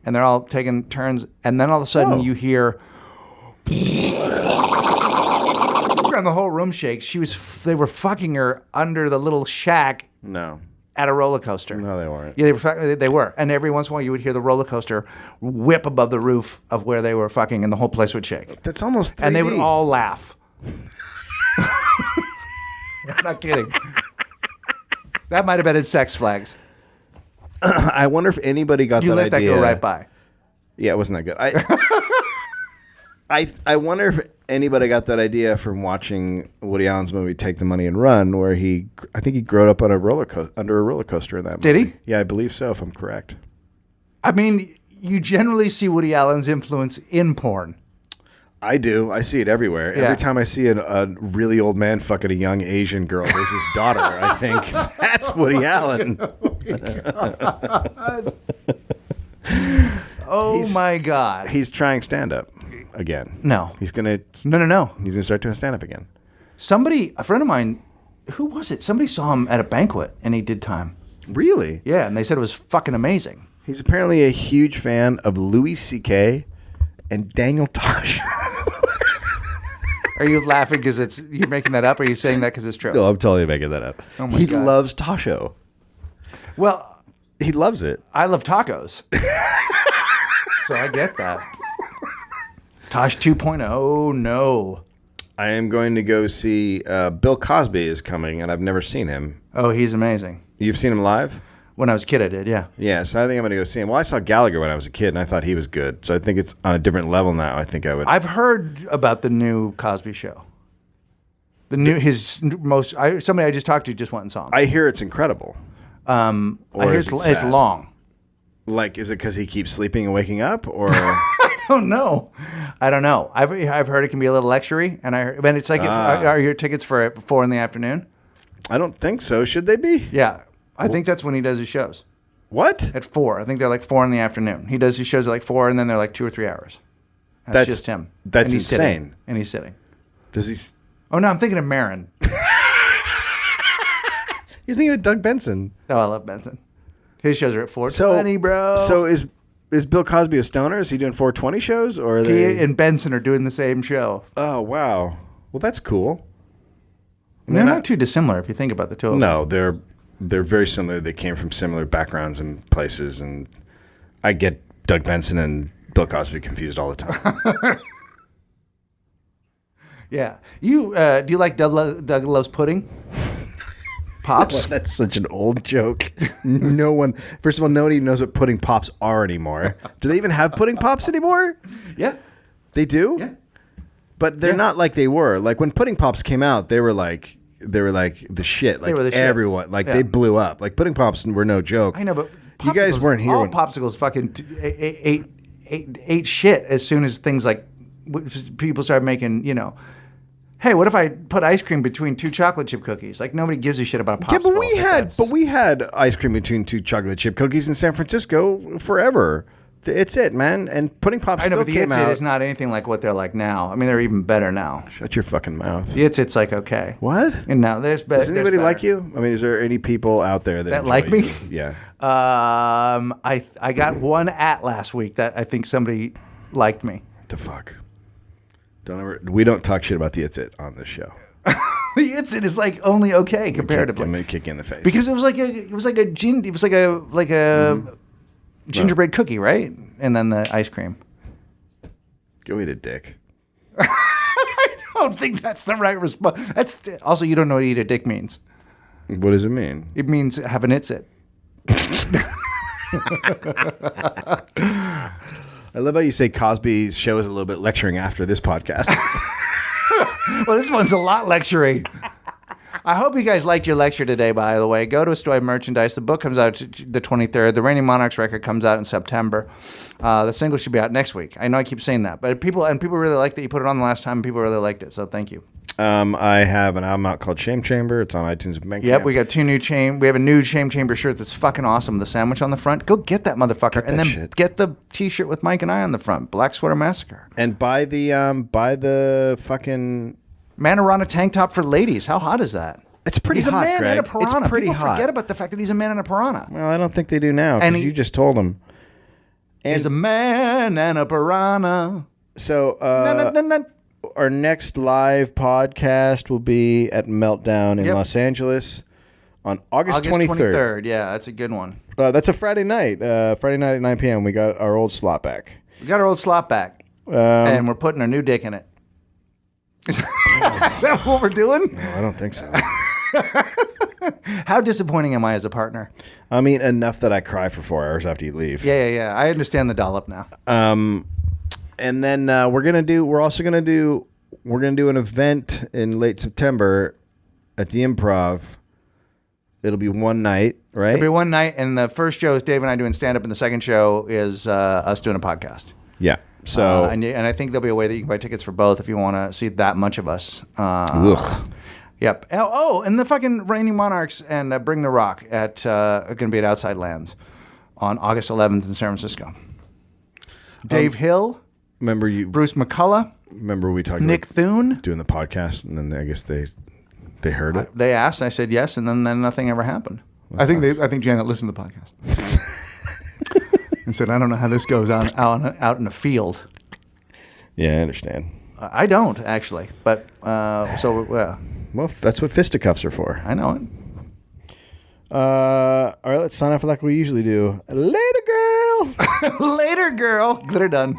Speaker 1: and they're all taking turns, and then all of a sudden you hear, and the whole room shakes. They were fucking her under the little shack.
Speaker 2: No.
Speaker 1: At a roller coaster.
Speaker 2: No, they weren't.
Speaker 1: Yeah, they were. And every once in a while, you would hear the roller coaster whip above the roof of where they were fucking, and the whole place would shake.
Speaker 2: That's almost 3D.
Speaker 1: And they would all laugh. I'm not kidding. That might have been in Sex Flags.
Speaker 2: I wonder if anybody got that idea.
Speaker 1: You let that go right by.
Speaker 2: Yeah, it wasn't that good. I wonder if anybody got that idea from watching Woody Allen's movie Take the Money and Run, where I think he grew up on under a roller coaster in that movie.
Speaker 1: Did he?
Speaker 2: Yeah, I believe so, if I'm correct.
Speaker 1: I mean, you generally see Woody Allen's influence in porn.
Speaker 2: I do. I see it everywhere.
Speaker 1: Yeah.
Speaker 2: Every time I see a really old man fucking a young Asian girl who's his daughter, I think that's Woody Allen.
Speaker 1: My God.
Speaker 2: He's trying stand-up again.
Speaker 1: No.
Speaker 2: He's going to...
Speaker 1: No.
Speaker 2: He's going to start doing stand-up again.
Speaker 1: a friend of mine, who was it? Somebody saw him at a banquet and he did time.
Speaker 2: Really?
Speaker 1: Yeah, and they said it was fucking amazing.
Speaker 2: He's apparently a huge fan of Louis C.K. and Daniel Tosh.
Speaker 1: Are you laughing because you're making that up, or are you saying that because it's true?
Speaker 2: No, I'm totally making that up.
Speaker 1: Oh my
Speaker 2: he
Speaker 1: God.
Speaker 2: loves Tasho.
Speaker 1: Well,
Speaker 2: He loves it.
Speaker 1: I love tacos. So I get that. Tosh 2.0, oh, no.
Speaker 2: I am going to go see Bill Cosby is coming, and I've never seen him.
Speaker 1: Oh, he's amazing.
Speaker 2: You've seen him live?
Speaker 1: When I was a kid, I did, yeah.
Speaker 2: Yeah, so I think I'm going to go see him. Well, I saw Gallagher when I was a kid, and I thought he was good. So I think it's on a different level now. I think I would.
Speaker 1: I've heard about the new Cosby Show. Somebody I just talked to just went and saw him.
Speaker 2: I hear it's incredible.
Speaker 1: I hear
Speaker 2: is it
Speaker 1: it's
Speaker 2: sad?
Speaker 1: long.
Speaker 2: Like, is it because he keeps sleeping and waking up, or?
Speaker 1: I don't know. I've heard it can be a little lectury, and it's like, are your tickets for 4 p.m?
Speaker 2: I don't think so. Should they be?
Speaker 1: Yeah, I think that's when he does his shows
Speaker 2: What?
Speaker 1: at 4. I think they're like 4 p.m. He does his shows at like 4, and then they're like 2 or 3 hours. That's just him.
Speaker 2: That's
Speaker 1: and he's
Speaker 2: insane.
Speaker 1: Sitting, and he's sitting.
Speaker 2: Does he?
Speaker 1: Oh no, I'm thinking of Marin.
Speaker 2: You're thinking of Doug Benson.
Speaker 1: Oh, I love Benson. His shows are at 4:20, bro.
Speaker 2: So is Bill Cosby a stoner? Is he doing 420 shows, or are
Speaker 1: he
Speaker 2: they?
Speaker 1: and Benson are doing the same show.
Speaker 2: Oh wow. Well, that's cool.
Speaker 1: They're not too dissimilar if you think about the two of them.
Speaker 2: No, they're very similar. They came from similar backgrounds and places, and I get Doug Benson and Bill Cosby confused all the time.
Speaker 1: Yeah. You do you like Doug Loves Pudding? Pops?
Speaker 2: Well, that's such an old joke. No one, first of all, nobody knows what pudding pops are anymore. Do they even have pudding pops anymore?
Speaker 1: Yeah.
Speaker 2: They do?
Speaker 1: Yeah.
Speaker 2: But they're not like they were. Like when pudding pops came out, they were like the shit. Like
Speaker 1: were the shit.
Speaker 2: everyone, like they blew up. Like pudding pops were no joke.
Speaker 1: I know, but
Speaker 2: you guys weren't here.
Speaker 1: All popsicles fucking ate shit as soon as things like people started making, hey, what if I put ice cream between 2 chocolate chip cookies? Like nobody gives a shit about a popsicle.
Speaker 2: Yeah, but we had ice cream between 2 chocolate chip cookies in San Francisco forever. It's it, man. And pudding pops still came out.
Speaker 1: The It's not anything like what they're like now. I mean, they're even better now.
Speaker 2: Shut your fucking mouth.
Speaker 1: The It's like okay.
Speaker 2: What?
Speaker 1: And now there's better.
Speaker 2: Does anybody like you? I mean, is there any people out there that
Speaker 1: like
Speaker 2: enjoy
Speaker 1: me?
Speaker 2: you? Yeah.
Speaker 1: I got one last week that I think somebody liked me.
Speaker 2: The fuck. We don't talk shit about the It's It on this show.
Speaker 1: The It's It is like only okay comparatively.
Speaker 2: I'm gonna kick you in the face
Speaker 1: because it was like a gingerbread cookie, right? And then the ice cream.
Speaker 2: Go eat a dick.
Speaker 1: I don't think that's the right response. Also, you don't know what eat a dick means.
Speaker 2: What does it mean?
Speaker 1: It means have an It's It.
Speaker 2: I love how you say Cosby's show is a little bit lecturing after this podcast.
Speaker 1: Well, this one's a lot lecturing. I hope you guys liked your lecture today, by the way. Go to Astoy Merchandise. The book comes out the 23rd. The Reigning Monarchs record comes out in September. The single should be out next week. I know I keep saying that, but people really like that you put it on the last time, and people really liked it, so thank you.
Speaker 2: I have an album out called Shame Chamber. It's on iTunes and Bandcamp.
Speaker 1: Yep, we got 2 new we have a new Shame Chamber shirt that's fucking awesome. The sandwich on the front. Go get that motherfucker, and then get the T-shirt with Mike and I on the front. Black Sweater Massacre.
Speaker 2: And buy the fucking
Speaker 1: Manarana tank top for ladies. How hot is that?
Speaker 2: It's pretty
Speaker 1: hot,
Speaker 2: hot,
Speaker 1: Greg. He's a man and a piranha.
Speaker 2: It's pretty
Speaker 1: People
Speaker 2: hot.
Speaker 1: Forget about the fact that he's a man and a piranha.
Speaker 2: Well, I don't think they do now because you just told them.
Speaker 1: He's a man and a piranha.
Speaker 2: So our next live podcast will be at Meltdown in Los Angeles on August 23rd.
Speaker 1: Yeah, that's a good one.
Speaker 2: That's a Friday night. Friday night at 9 p.m. We got our old slot back.
Speaker 1: We got our old slot back. And we're putting a new dick in it. Is that what we're doing?
Speaker 2: No, I don't think so.
Speaker 1: How disappointing am I as a partner?
Speaker 2: I mean, enough that I cry for 4 hours after you leave.
Speaker 1: Yeah. I understand the dollop now.
Speaker 2: And then we're gonna do an event in late September at the Improv. It'll be one night, right?
Speaker 1: It'll be one night, and the first show is Dave and I doing stand-up, and the second show is us doing a podcast.
Speaker 2: Yeah. So
Speaker 1: and I think there'll be a way that you can buy tickets for both if you want to see that much of us. Yep. Oh, and the fucking Reigning Monarchs and Bring the Rock are going to be at Outside Lands on August 11th in San Francisco. Dave Hill
Speaker 2: Remember you?
Speaker 1: Bruce McCullough,
Speaker 2: Remember we talked
Speaker 1: Nick
Speaker 2: about
Speaker 1: Thune.
Speaker 2: doing the podcast, and then I guess they heard it.
Speaker 1: They asked, and I said yes, and then nothing ever happened. I think Janet listened to the podcast and said, "I don't know how this goes on out in the field."
Speaker 2: Yeah, I understand.
Speaker 1: I don't actually, but
Speaker 2: Well, that's what fisticuffs are for.
Speaker 1: I know it.
Speaker 2: All right, let's sign off like we usually do. Later, girl.
Speaker 1: Later, girl. Glitter done.